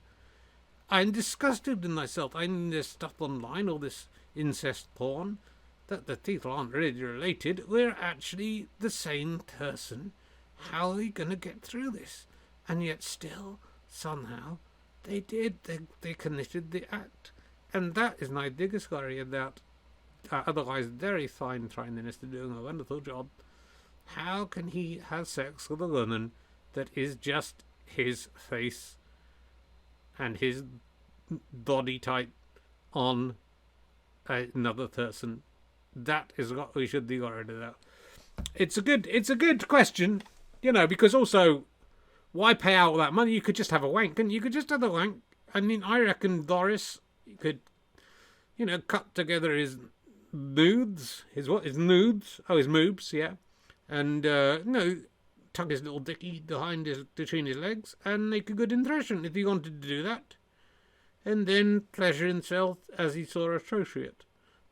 I'm disgusted with myself. I'm this stuff online, all this incest porn, that the people aren't really related. We're actually the same person. How are we going to get through this? And yet still, somehow, they did. They committed the act. And that is my biggest worry about otherwise very fine Prime Minister doing a wonderful job. How can he have sex with a woman that is just his face and his body type on another person? That is what we should be worried about. It's a good question, because also, why pay out all that money? You could just have a wank, couldn't you? You could just have a wank. I mean, I reckon Boris could, cut together his nudes, his nudes? Oh, his moobs, yeah. And, tuck his little dicky between his legs, and make a good impression if he wanted to do that. And then pleasure himself as he saw associate.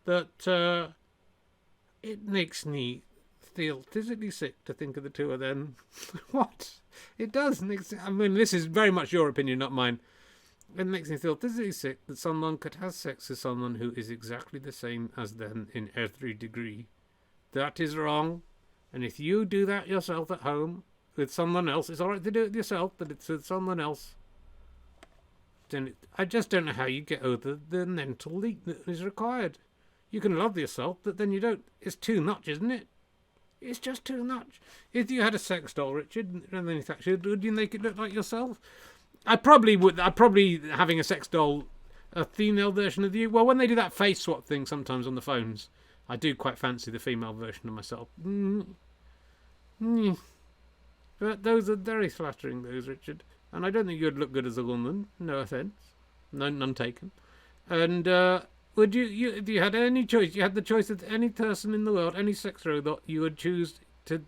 But it makes me feel physically sick to think of the two of them. What? It does. I mean, this is very much your opinion, not mine. It makes me feel physically sick that someone could have sex with someone who is exactly the same as them in every degree. That is wrong. And if you do that yourself at home with someone else, it's all right to do it yourself, but it's with someone else. Then I just don't know how you get over the mental leap that is required. You can love yourself, but then you don't. It's too much, isn't it? It's just too much. If you had a sex doll, Richard, manufactured, would you make it look like yourself? I probably would. I'd probably having a sex doll, a female version of you. Well, when they do that face swap thing sometimes on the phones, I do quite fancy the female version of myself. But those are very flattering, those, Richard. And I don't think you'd look good as a woman. No offence. None taken. And would you, if you had any choice, you had the choice of any person in the world, any sex robot, you would choose to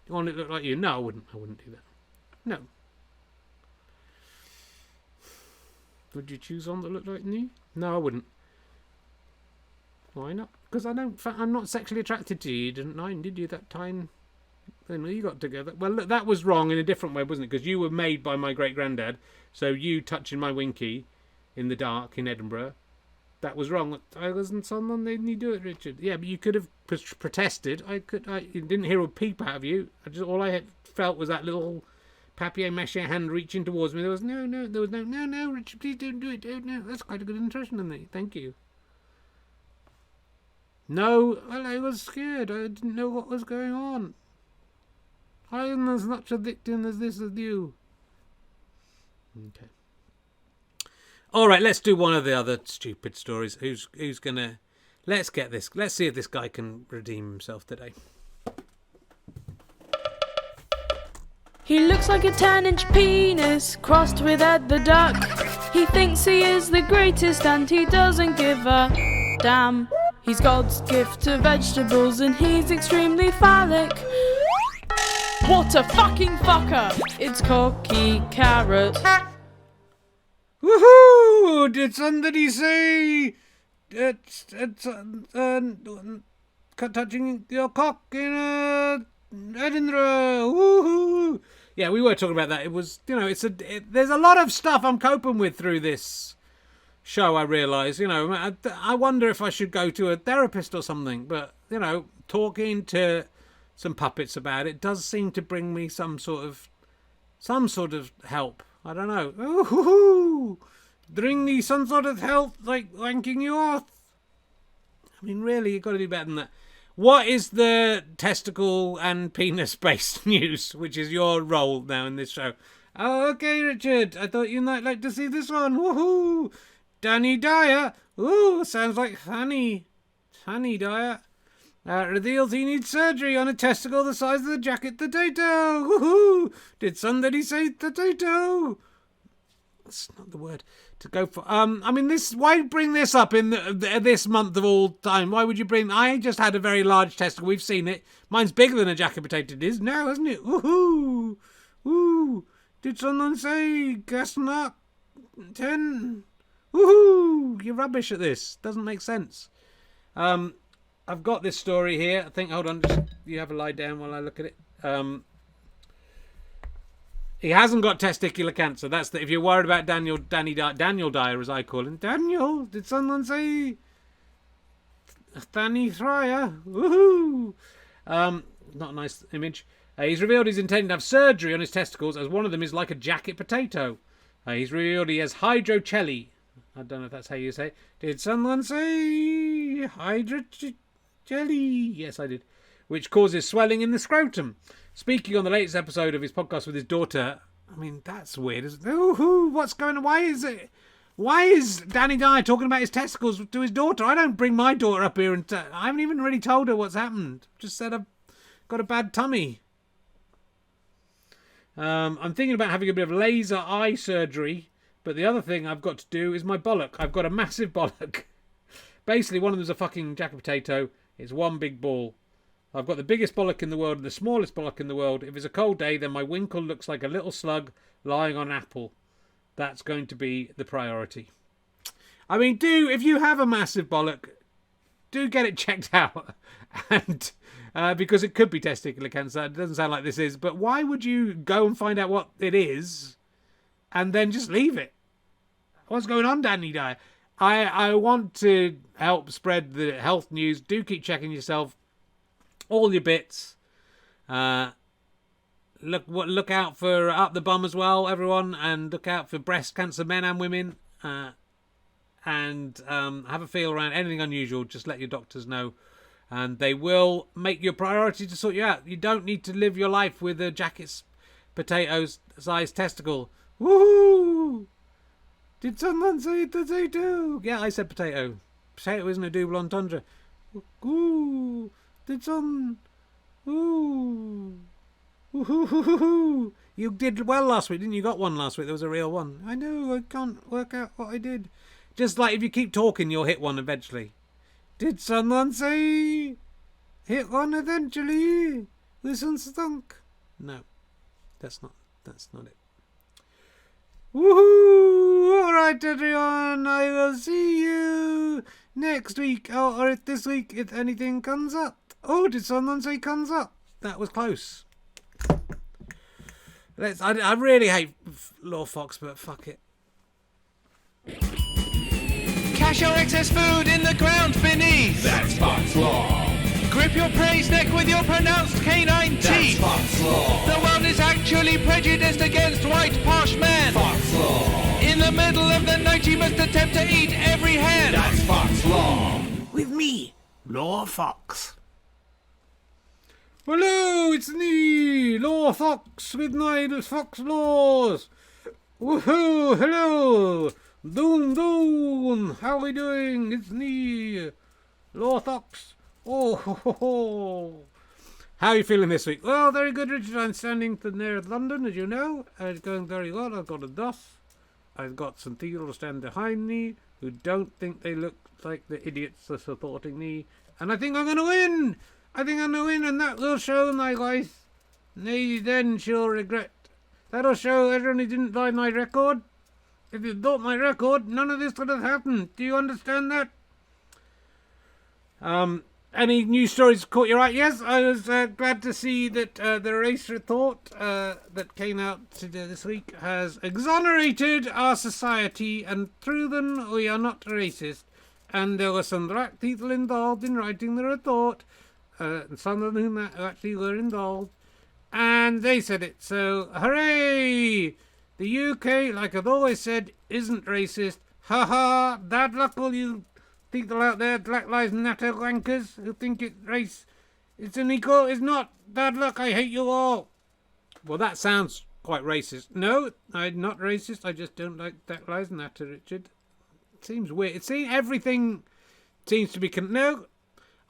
want it to look like you? No, I wouldn't. I wouldn't do that. No. Would you choose one that looked like me? No, I wouldn't. Why not? Because I'm not sexually attracted to you. You didn't mind, did you, that time? Then you got together. Well, look, that was wrong in a different way, wasn't it? Because you were made by my great-granddad, so you touching my winky in the dark in Edinburgh, that was wrong. I wasn't someone made me do it, Richard. Yeah, but you could have protested. I didn't hear a peep out of you. All I felt was that little papier-mâché hand reaching towards me. There was no, Richard, please don't do it. No, that's quite a good impression of me. Thank you. No, well, I was scared. I didn't know what was going on. I am as much a victim as this as you. Okay. All right, let's do one of the other stupid stories. Who's gonna? Let's get this. Let's see if this guy can redeem himself today. He looks like a 10-inch penis crossed with Ed the Duck. He thinks he is the greatest and he doesn't give a damn. He's God's gift to vegetables and he's extremely phallic. What a fucking fucker! It's Cocky Carrot. Woohoo! Did somebody say it's touching your cock in Edinburgh? Woohoo! Yeah, we were talking about that. It was, there's a lot of stuff I'm coping with through this show. I realise, I wonder if I should go to a therapist or something. But talking to some puppets about it does seem to bring me some sort of help. I don't know. Ooh, bring me some sort of help, like wanking you off. I mean, really, you've got to do better than that. What is the testicle and penis-based news, which is your role now in this show? Oh, okay, Richard. I thought you might like to see this one. Woohoo! Danny Dyer. Ooh, sounds like funny. Funny Dyer. reveals he needs surgery on a testicle the size of the jacket potato. Woohoo! Did somebody say potato? That's not the word to go for. Why bring this up in this month of all time? Why would you bring... I just had a very large testicle. We've seen it. Mine's bigger than a jacket potato is now, isn't it? Woohoo! Woo! Did someone say guess not? 10? Woohoo! You're rubbish at this. Doesn't make sense. I've got this story here. I think, hold on, you have a lie down while I look at it. He hasn't got testicular cancer. That's if you're worried about Daniel Dyer, as I call him. Daniel, did someone say Danny Fryer? Woohoo! Not a nice image. He's revealed he's intending to have surgery on his testicles, as one of them is like a jacket potato. He's revealed he has hydrocelli. I don't know if that's how you say it. Did someone say hydrocelli? Yes, I did. Which causes swelling in the scrotum. Speaking on the latest episode of his podcast with his daughter, I mean, that's weird, isn't it? Ooh, what's going on? Why is Danny Dyer talking about his testicles to his daughter? I don't bring my daughter up here and I haven't even really told her what's happened. Just said I've got a bad tummy. I'm thinking about having a bit of laser eye surgery, but the other thing I've got to do is my bollock. I've got a massive bollock. Basically, one of them's a fucking jacket potato. It's one big ball. I've got the biggest bollock in the world and the smallest bollock in the world. If it's a cold day, then my winkle looks like a little slug lying on an apple. That's going to be the priority. I mean, if you have a massive bollock, do get it checked out. And because it could be testicular cancer. It doesn't sound like this is. But why would you go and find out what it is and then just leave it? What's going on, Danny Dyer? I want to help spread the health news. Do keep checking yourself. All your bits. Look out for up the bum as well, everyone, and look out for breast cancer, men and women. And have a feel around anything unusual. Just let your doctors know, and they will make your priority to sort you out. You don't need to live your life with a jacket potato-sized testicle. Woohoo! Did someone say potato? Yeah, I said potato. Potato isn't a double entendre. Ooh. Did some... Ooh. Ooh. You did well last week, didn't you? You got one last week. There was a real one. I know, I can't work out what I did. Just like if you keep talking, you'll hit one eventually. Did someone say... hit one eventually? Listen stunk. No. That's not it. Woohoo! Alright, everyone. I will see you next week. Or if this week, if anything comes up. Oh, did someone say comes up? That was close. I really hate Law Fox, but fuck it. Cache your excess food in the ground beneath. That's Fox Law. Grip your prey's neck with your pronounced canine That's teeth. Fox Law. The world is actually prejudiced against white posh men. Fox Law. In the middle of the night you must attempt to eat every hen. That's Fox Law. With me, Law Fox. Hello, it's me, Law Fox, with my Fox Laws. Woohoo, hello. Doom, how are we doing? It's me, Law Fox. Oh, ho, ho, ho. How are you feeling this week? Well, very good, Richard. I'm standing near London, as you know. It's going very well. I've got a duff. I've got some people stand behind me who don't think they look like the idiots are supporting me. And I think I'm going to win. And that will show my wife. Nay, then she'll regret. That'll show everyone who didn't buy my record. If you'd bought my record, none of this would have happened. Do you understand that? Any news stories caught your eye? Yes, I was glad to see that the race report that came out this week has exonerated our society and proven we are not racist. And there were some black people involved in writing the report. Some of whom actually were involved. And they said it. So, hooray! The UK, like I've always said, isn't racist. Ha ha! Bad luck all you people out there, Black Lives Matter wankers, who think it's an equal. It's not. Bad luck, I hate you all. Well, that sounds quite racist. No, I'm not racist. I just don't like Black Lives Matter, Richard. It seems weird. Everything seems to be... No,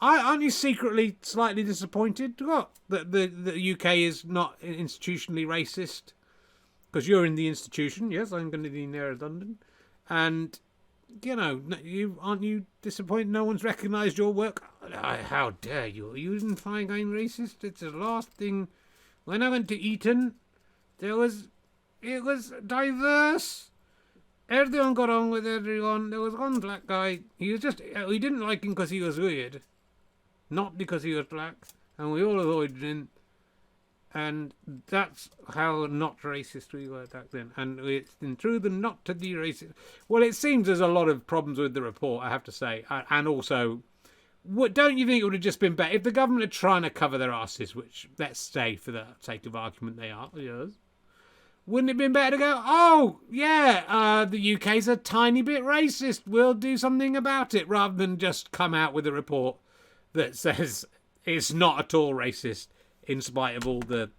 Aren't you secretly slightly disappointed? What? That the UK is not institutionally racist? Because you're in the institution. Yes, I'm going to be near London. And, aren't you disappointed no one's recognised your work? How dare you? Are you even going racist? It's the last thing. When I went to Eton, it was diverse. Everyone got on with everyone. There was one black guy. We didn't like him because he was weird. Not because he was black. And we all avoided him. And that's how not racist we were back then. And it's been through the not to be racist. Well, it seems there's a lot of problems with the report, I have to say. And also, don't you think it would have just been better if the government are trying to cover their asses, which, let's say, for the sake of argument, they are, yes. Wouldn't it have been better to go, oh, yeah, the UK's a tiny bit racist, we'll do something about it, rather than just come out with a report that says it's not at all racist, in spite of all the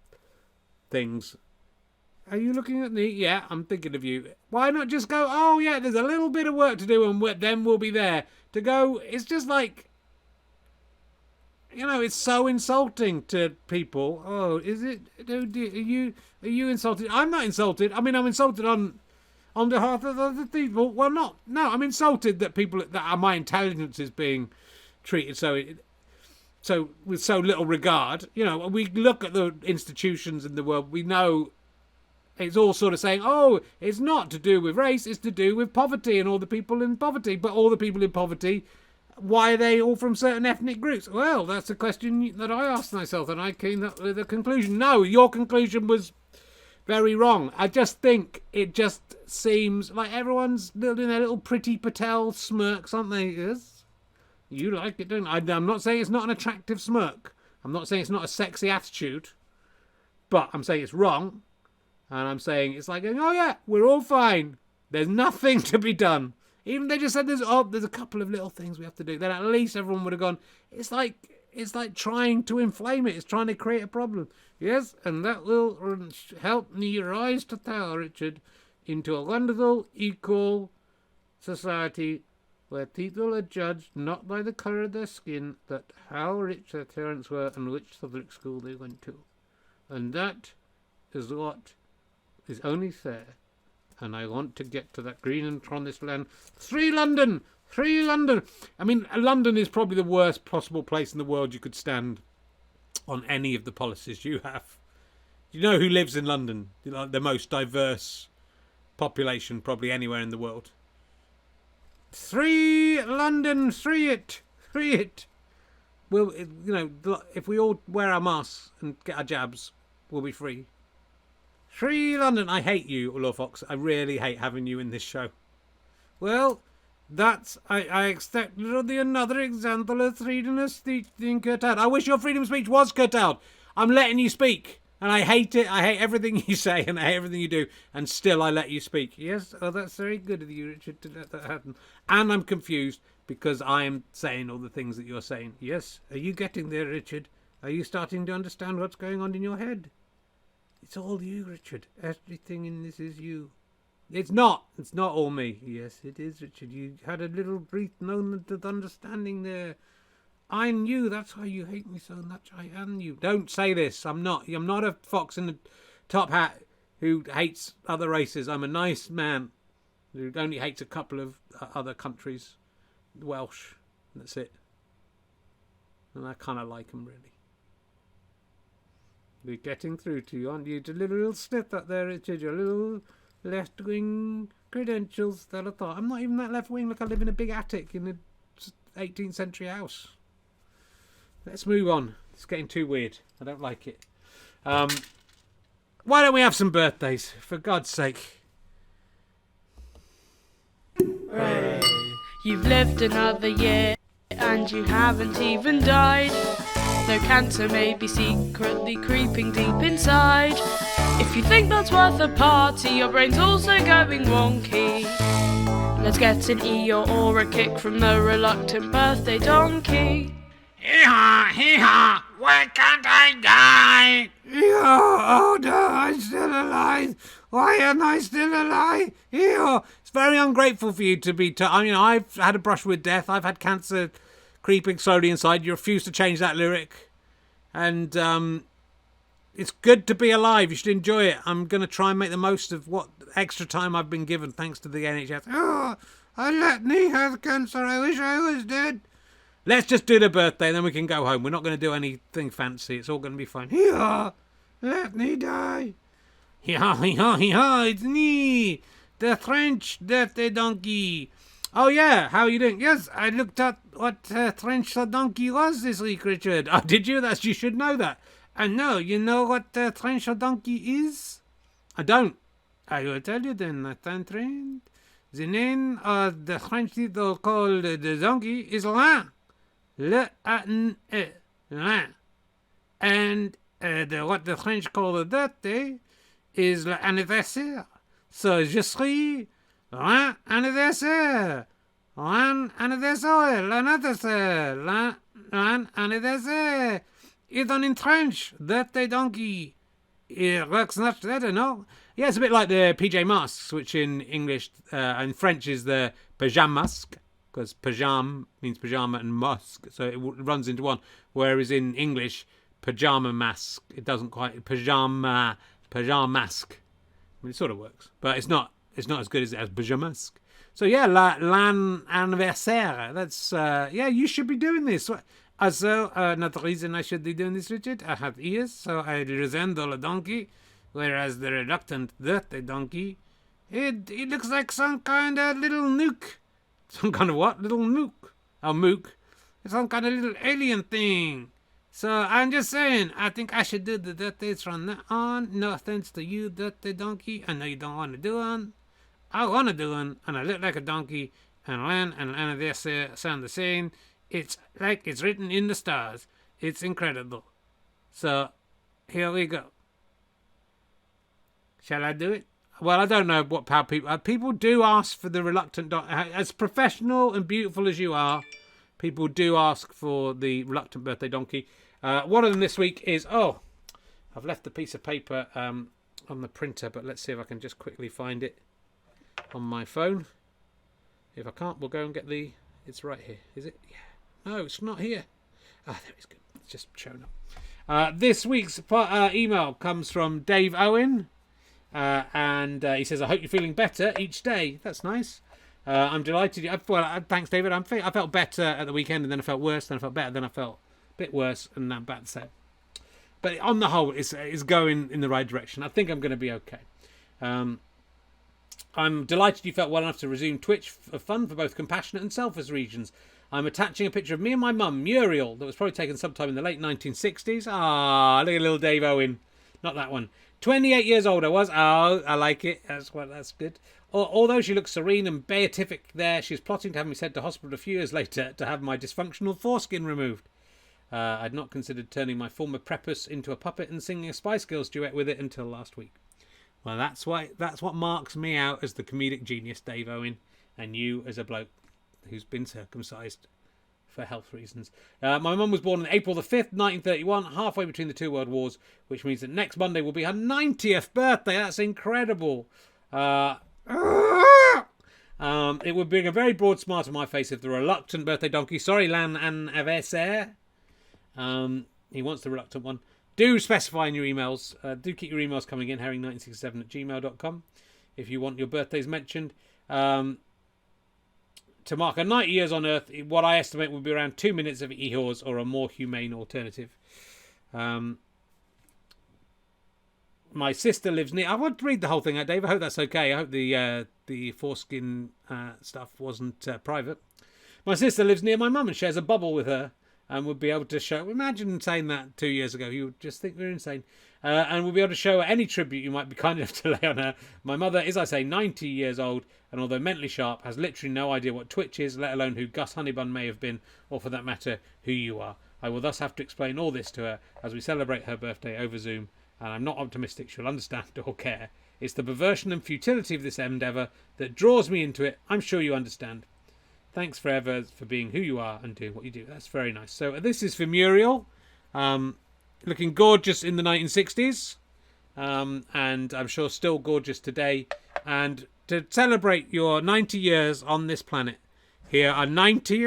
things. Are you looking at me? Yeah, I'm thinking of you. Why not just go, oh, yeah, there's a little bit of work to do, and then we'll be there. To go, it's just like, it's so insulting to people. Oh, is it? Are you insulted? I'm not insulted. I mean, I'm insulted on behalf of other people. Well, no, I'm insulted that my intelligence is being treated so with so little regard. We look at the institutions in the world. We know it's all sort of saying, oh, it's not to do with race. It's to do with poverty and all the people in poverty. But all the people in poverty, why are they all from certain ethnic groups? Well, that's a question that I asked myself, and I came up with a conclusion. No, your conclusion was very wrong. I just think it just seems like everyone's building their little Pretty Patel smirks, aren't they? Yes. You like it, don't you? I'm not saying it's not an attractive smirk. I'm not saying it's not a sexy attitude. But I'm saying it's wrong. And I'm saying it's like, oh yeah, we're all fine. There's nothing to be done. Even they just said there's a couple of little things we have to do. Then at least everyone would have gone, it's like trying to inflame it. It's trying to create a problem. Yes, and that will help me rise to power, Richard, into a wonderful, equal society where people are judged not by the colour of their skin, but how rich their parents were and which public school they went to. And that is what is only fair. And I want to get to that green and promised land. Free London! Free London! I mean, London is probably the worst possible place in the world you could stand on any of the policies you have. Do you know who lives in London? The most diverse population probably anywhere in the world. Free London! Free it! Free it! Well, if we all wear our masks and get our jabs, we'll be free. Free London! I hate you, Lord Fox. I really hate having you in this show. Well, I accept another example of freedom of speech being cut out. I wish your freedom of speech was cut out. I'm letting you speak. And I hate it. I hate everything you say and I hate everything you do. And still I let you speak. Yes? Oh, that's very good of you, Richard, to let that happen. And I'm confused because I am saying all the things that you're saying. Yes? Are you getting there, Richard? Are you starting to understand what's going on in your head? It's all you, Richard. Everything in this is you. It's not. It's not all me. Yes, it is, Richard. You had a little brief moment of understanding there. I knew. That's why you hate me so much. I am you. Don't say this. I'm not. I'm not a fox in a top hat who hates other races. I'm a nice man who only hates a couple of other countries. Welsh. That's it. And I kind of like them, really. We're getting through to you, aren't you? A little step up there, Richard. Your little left-wing credentials that I thought. I'm not even that left-wing. Look, I live in a big attic in an 18th century house. Let's move on. It's getting too weird. I don't like it. Why don't we have some birthdays? For God's sake. Hooray. You've lived another year and you haven't even died. Though cancer may be secretly creeping deep inside. If you think that's worth a party, your brain's also going wonky. Let's get an Eeyore or a kick from the reluctant birthday donkey. Hee-haw, hee-haw, why can't I die? Hee-haw, oh no, I'm still alive. Why am I still alive? Hee-haw. It's very ungrateful for you to be... I've had a brush with death. I've had cancer creeping slowly inside. You refuse to change that lyric. And it's good to be alive. You should enjoy it. I'm going to try and make the most of what extra time I've been given thanks to the NHS. Oh, I let me have cancer. I wish I was dead. Let's just do the birthday, then we can go home. We're not going to do anything fancy. It's all going to be fine. Hee-haw, let me die. Hee-haw, hee-haw, hee-haw, it's me, the French dirty donkey. Oh, yeah, how are you doing? Yes, I looked at what French donkey was this week, Richard. Oh, did you? You should know that. And no, you know what French donkey is? I don't. I will tell you then, I'm trained. The name of the French title called the donkey is Lin. L-A-N-E. Lin. And what the French call the birthday is l'anniversaire. So, je suis l'un anniversaire. L'un anniversaire. L'anniversaire. L'un anniversaire. It's done in French. Birthday donkey. It works much better, no? Yeah, it's a bit like the PJ Masks, which in English and French is the pyjamasque, because pyjama means pyjama and masque, so it runs into one. Whereas in English, pajama mask, it doesn't quite pajama mask. I mean, it sort of works, but it's not as good as pyjamasque. So yeah, l'an anniversaire. That's yeah, you should be doing this. Also, another reason I should be doing this, Richard, I have ears, so I resemble a donkey, whereas the reluctant birthday donkey, it looks like some kind of little nuke. Some kind of what? Little nuke. Oh, mook. It's some kind of little alien thing. So I'm just saying, I think I should do the birthdays from now on. No offense to you, birthday donkey. I know you don't want to do one. I want to do one, and I look like a donkey, and Lan and anniversary sound the same. It's like it's written in the stars. It's incredible. So, here we go. Shall I do it? Well, I don't know how people do ask for the reluctant donkey. As professional and beautiful as you are, people do ask for the reluctant birthday donkey. One of them this week is, I've left the piece of paper on the printer, but let's see if I can just quickly find it on my phone. If I can't, we'll go and get it's right here. Is it? Yeah. No, it's not here. There it's good. It's just showing up. This week's email comes from Dave Owen. And he says, I hope you're feeling better each day. That's nice. I'm delighted. Thanks, David. I felt better at the weekend, and then I felt worse, then I felt better, then I felt a bit worse, and now back the same. But on the whole, it's going in the right direction. I think I'm going to be okay. I'm delighted you felt well enough to resume Twitch for fun for both compassionate and selfish reasons. I'm attaching a picture of me and my mum, Muriel, that was probably taken sometime in the late 1960s. Ah, look at little Dave Owen. Not that one. 28 years old I was. Oh, I like it. That's good. Although she looks serene and beatific there, she's plotting to have me sent to hospital a few years later to have my dysfunctional foreskin removed. I'd not considered turning my former prepuce into a puppet and singing a Spice Girls duet with it until last week. Well, that's what marks me out as the comedic genius, Dave Owen, and you as a bloke who's been circumcised for health reasons. My mum was born on April the 5th, 1931, halfway between the two world wars, which means that next Monday will be her 90th birthday. That's incredible. It would bring a very broad smile to my face if the reluctant birthday donkey, sorry, Lan anniversaire, he wants the reluctant one. Do specify in your emails. Do keep your emails coming in, herring1967@gmail.com, if you want your birthdays mentioned. To mark her 90 years on Earth, what I estimate would be around 2 minutes of e-haws or a more humane alternative. My sister lives near... I want to read the whole thing out, Dave. I hope that's okay. I hope the foreskin stuff wasn't private. My sister lives near my mum and shares a bubble with her and would be able to show... Imagine saying that 2 years ago. You would just think we're insane. And we'll be able to show her any tribute you might be kind enough to lay on her. My mother is, I say, 90 years old, and although mentally sharp, has literally no idea what Twitch is, let alone who Gus Honeybun may have been, or for that matter, who you are. I will thus have to explain all this to her as we celebrate her birthday over Zoom, and I'm not optimistic she'll understand or care. It's the perversion and futility of this endeavour that draws me into it. I'm sure you understand. Thanks forever for being who you are and doing what you do. That's very nice. So this is for Muriel. Looking gorgeous in the 1960s, and I'm sure still gorgeous today. And to celebrate your 90 years on this planet, here are 90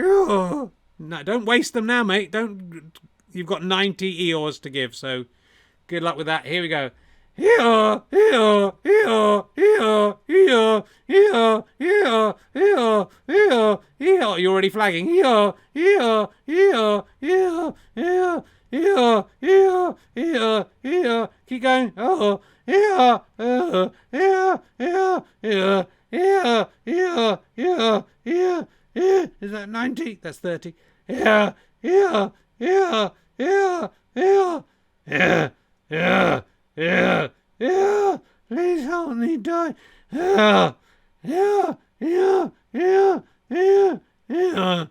No, don't waste them now, mate. Don't. You've got 90 Eeyores to give, so good luck with that. Here we go. Eeyore, Eeyore, Eeyore, Eeyore, Eeyore, Eeyore, Eeyore, Eeyore, Eeyore, Eeyore. You're already flagging. Eeyore, Eeyore, Eeyore, Eeyore, Eeyore, Eeyore, Eeyore, Eeyore, Eeyore. Keep going. Oh, Eeyore, Eeyore, Eeyore, Eeyore, Eeyore, Eeyore, Eeyore, Eeyore, Eeyore, Eeyore. Is that 90? That's 30. Eeyore, Eeyore, Eeyore, Eeyore, Eeyore, Eeyore, Eeyore. Yeah, yeah, please help me die. Yeah, yeah, yeah, yeah, yeah, yeah, yeah,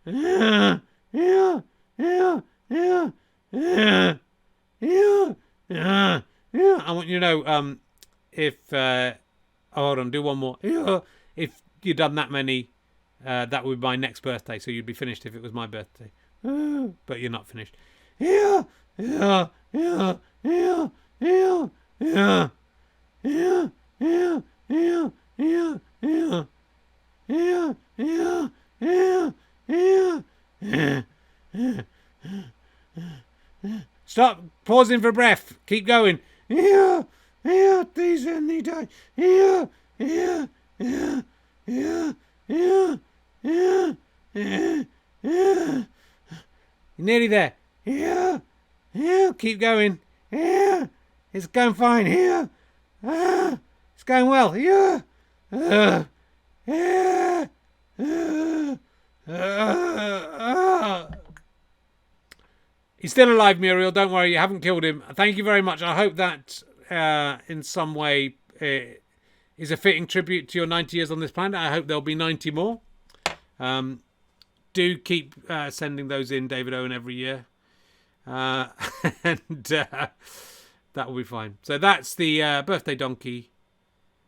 yeah, yeah, yeah, yeah, yeah, yeah, yeah. I want you to know, if hold on, do one more. Yeah, if you'd done that many, that would be my next birthday, so you'd be finished if it was my birthday. But you're not finished. Yeah, yeah, yeah, yeah. Yeah, yeah, yeah, yeah, yeah, yeah, yeah, yeah, yeah, yeah, yeah, yeah. Stop pausing for breath. Keep going. Yeah, yeah, these only die. Yeah, yeah, yeah, yeah, yeah, yeah, yeah, yeah. You're nearly there. Yeah, yeah, keep going. Yeah. It's going fine here. It's going well here. He's still alive, Muriel. Don't worry, you haven't killed him. Thank you very much. I hope that in some way is a fitting tribute to your 90 years on this planet. I hope there'll be 90 more. Do keep sending those in, David Owen, every year. That will be fine. So that's the birthday donkey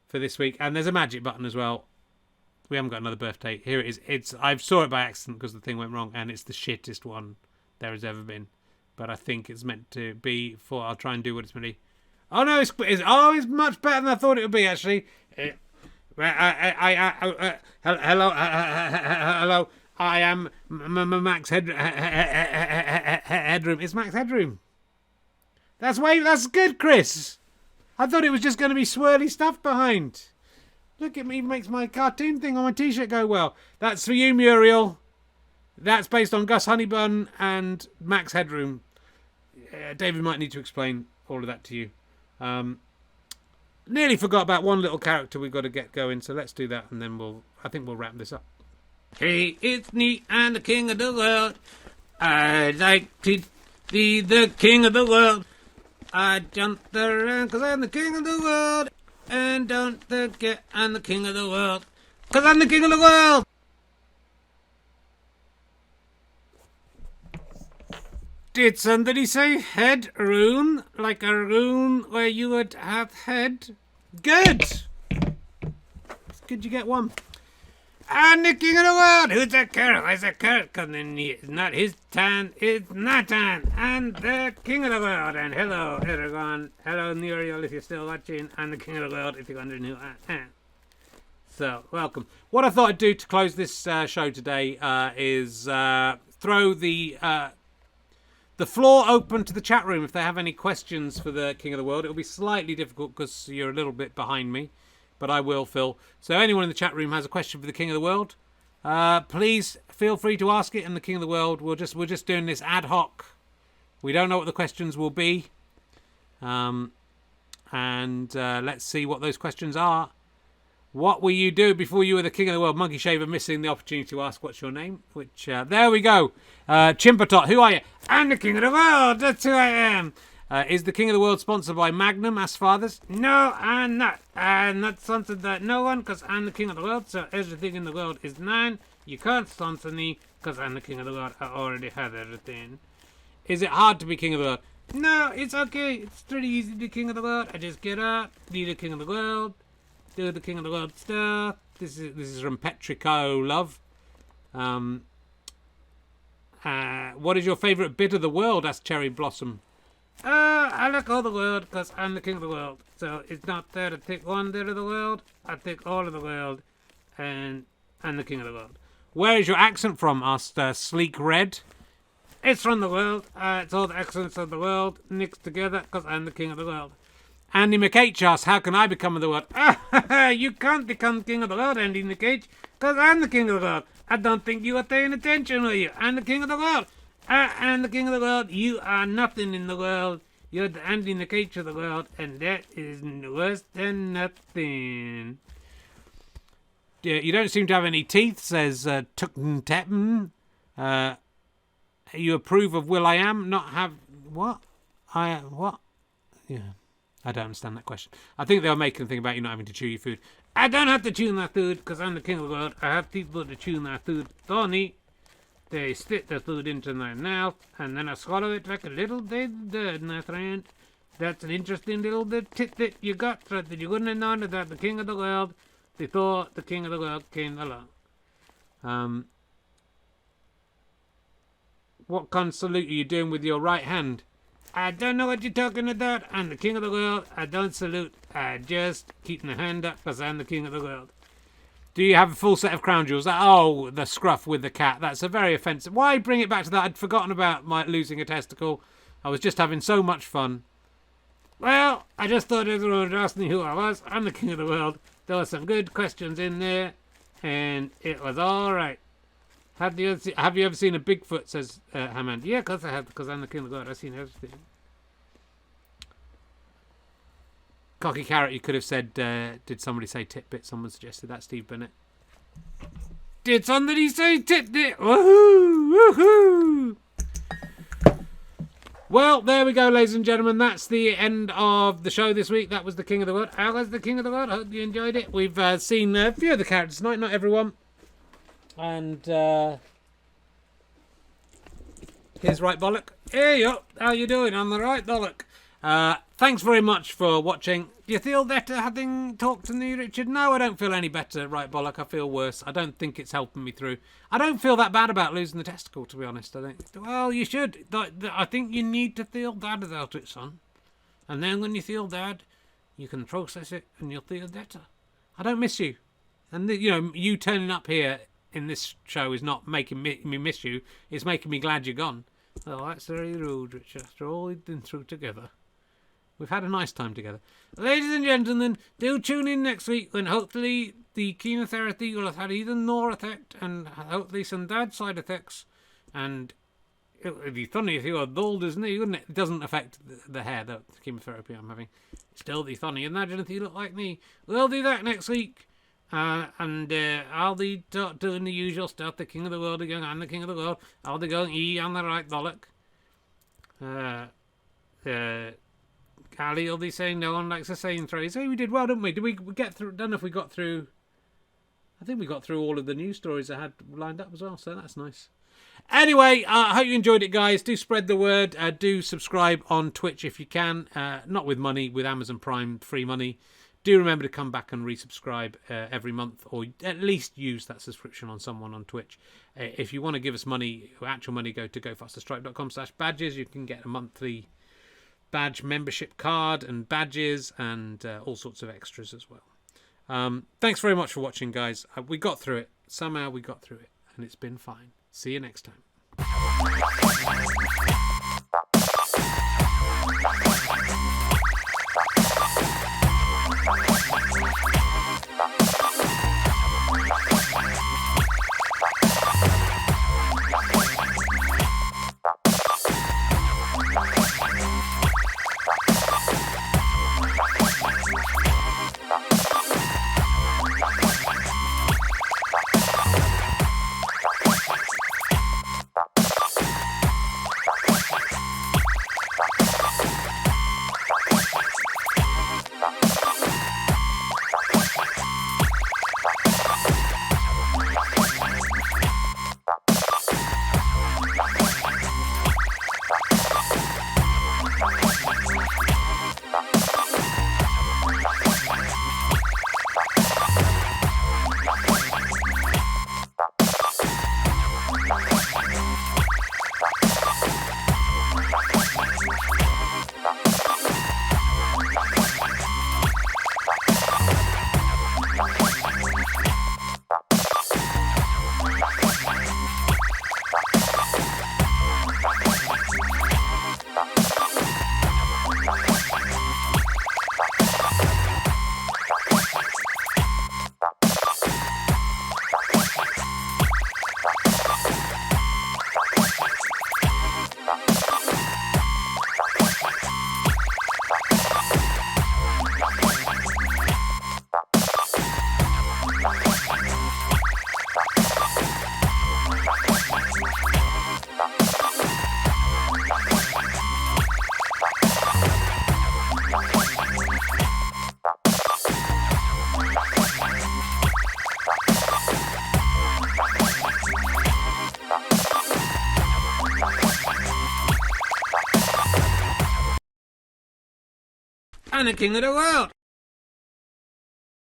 for this week. And there's a magic button as well. We haven't got another birthday. Here it is. I saw it by accident because the thing went wrong. And it's the shittest one there has ever been. But I think it's meant to be for... I'll try and do what it's meant to be. Oh, no. It's much better than I thought it would be, actually. Hello. Hello. I am Max Headroom. It's Max Headroom. That's good, Chris. I thought it was just going to be swirly stuff behind. Look at me, it makes my cartoon thing on my t-shirt go well. That's for you, Muriel. That's based on Gus Honeybun and Max Headroom. David might need to explain all of that to you. Nearly forgot about one little character we've got to get going, so let's do that, and then I think we'll wrap this up. Hey, it's me, I'm the king of the world. I'd like to be the king of the world. I jump around because I'm the king of the world. And don't forget I'm the king of the world. Because I'm the king of the world. Did somebody say head rune? Like a rune where you would have head? Good. Could you get one? I'm the king of the world. Who's a carrot? Where's a carrot? Because it's not his turn. It's my turn. I'm the king of the world. And hello, everyone. Hello, Muriel, if you're still watching. I'm the king of the world, if you're wondering who I am. So, welcome. What I thought I'd do to close this show today is throw the floor open to the chat room if they have any questions for the king of the world. It'll be slightly difficult because you're a little bit behind me. But I will, Phil. So anyone in the chat room has a question for the King of the World, please feel free to ask it. And the King of the World, we're just doing this ad hoc. We don't know what the questions will be, and let's see what those questions are. What will you do before you were the King of the World? Monkey Shaver missing the opportunity to ask what's your name. Which there we go. Chimpatot, who are you? I'm the King of the World. That's who I am. Is the King of the World sponsored by Magnum, Ask Fathers? No, I'm not. I'm not sponsored by no one because I'm the King of the World, so everything in the world is mine. You can't sponsor me because I'm the King of the World. I already have everything. Is it hard to be King of the World? No, it's okay. It's pretty easy to be King of the World. I just get up, be the King of the World, do the King of the World stuff. This is from Petrico Love. What is your favourite bit of the world? Asked Cherry Blossom. I like all the world because I'm the king of the world. So it's not fair to take one bit of the world. I take all of the world, and I'm the king of the world. Where is your accent from? Asked Sleek Red. It's from the world. It's all the accents of the world mixed together because I'm the king of the world. Andy McH asks, how can I become of the world? You can't become king of the world, Andy McH, because I'm the king of the world. I don't think you are paying attention, are you? I'm the king of the world. I'm the king of the world. You are nothing in the world. You're the Andy McH of the world, and that is worse than nothing. You don't seem to have any teeth, says Tukn Teppen. You approve of Will I Am not have... What? What? Yeah. I don't understand that question. I think they were making a thing about you not having to chew your food. I don't have to chew my food because I'm the king of the world. I have people to chew my food for me. They stick the food into my mouth and then I swallow it like a little baby bird, my friend. That's an interesting little bit tidbit you got so that you wouldn't have known about the king of the world before the king of the world came along. What kind of salute are you doing with your right hand? I don't know what you're talking about. I'm the king of the world. I don't salute. I just keep my hand up because I'm the king of the world. Do you have a full set of crown jewels? Oh, the scruff with the cat. That's a very offensive. Why bring it back to that? I'd forgotten about my losing a testicle. I was just having so much fun. Well, I just thought everyone would ask me who I was. I'm the king of the world. There were some good questions in there, and it was all right. Have you ever seen a Bigfoot, says Hammond. Yeah, of course I have, because I'm the king of the world. I've seen everything. Cocky Carrot, you could have said, did somebody say titbit? Someone suggested that, Steve Bennett. Did somebody say titbit? Woohoo! Woohoo! Well, there we go, ladies and gentlemen. That's the end of the show this week. That was the King of the World. How was the King of the World? I hope you enjoyed it. We've seen a few of the characters tonight, not everyone. And here's Right Bollock. Hey up, how you doing? I'm the Right Bollock. Thanks very much for watching. Do you feel better having talked to me, Richard? No, I don't feel any better, Right Bollock. I feel worse. I don't think it's helping me through. I don't feel that bad about losing the testicle, to be honest. I think. Well, you should. I think you need to feel bad about it, son. And then when you feel bad, you can process it and you'll feel better. I don't miss you. And you turning up here in this show is not making me miss you. It's making me glad you're gone. Oh, that's very rude, Richard. After all we've been through together. We've had a nice time together. Ladies and gentlemen, do tune in next week when hopefully the chemotherapy will have had even more effect and hopefully some bad side effects. And it would be funny if you were bald as me, wouldn't it? It doesn't affect the hair, the chemotherapy I'm having. Still be funny. Imagine if you look like me. We'll do that next week. And I'll be doing the usual stuff. The king of the world again. I'm the king of the world. I'll be going, I'm the Right Bollock. Ali will be saying no one likes a saying throw. So we did well, didn't we? Did we get through? Don't know if we got through. I think we got through all of the news stories I had lined up as well, so that's nice. Anyway, I hope you enjoyed it, guys. Do spread the word. Do subscribe on Twitch if you can. Not with money, with Amazon Prime free money. Do remember to come back and resubscribe every month, or at least use that subscription on someone on Twitch. If you want to give us money, actual money, go to gofasterstripe.com/badges. You can get a monthly badge membership card and badges and all sorts of extras as well. Thanks very much for watching, guys. We got through it. Somehow we got through it, and it's been fine. See you next time. I'm the king of the world.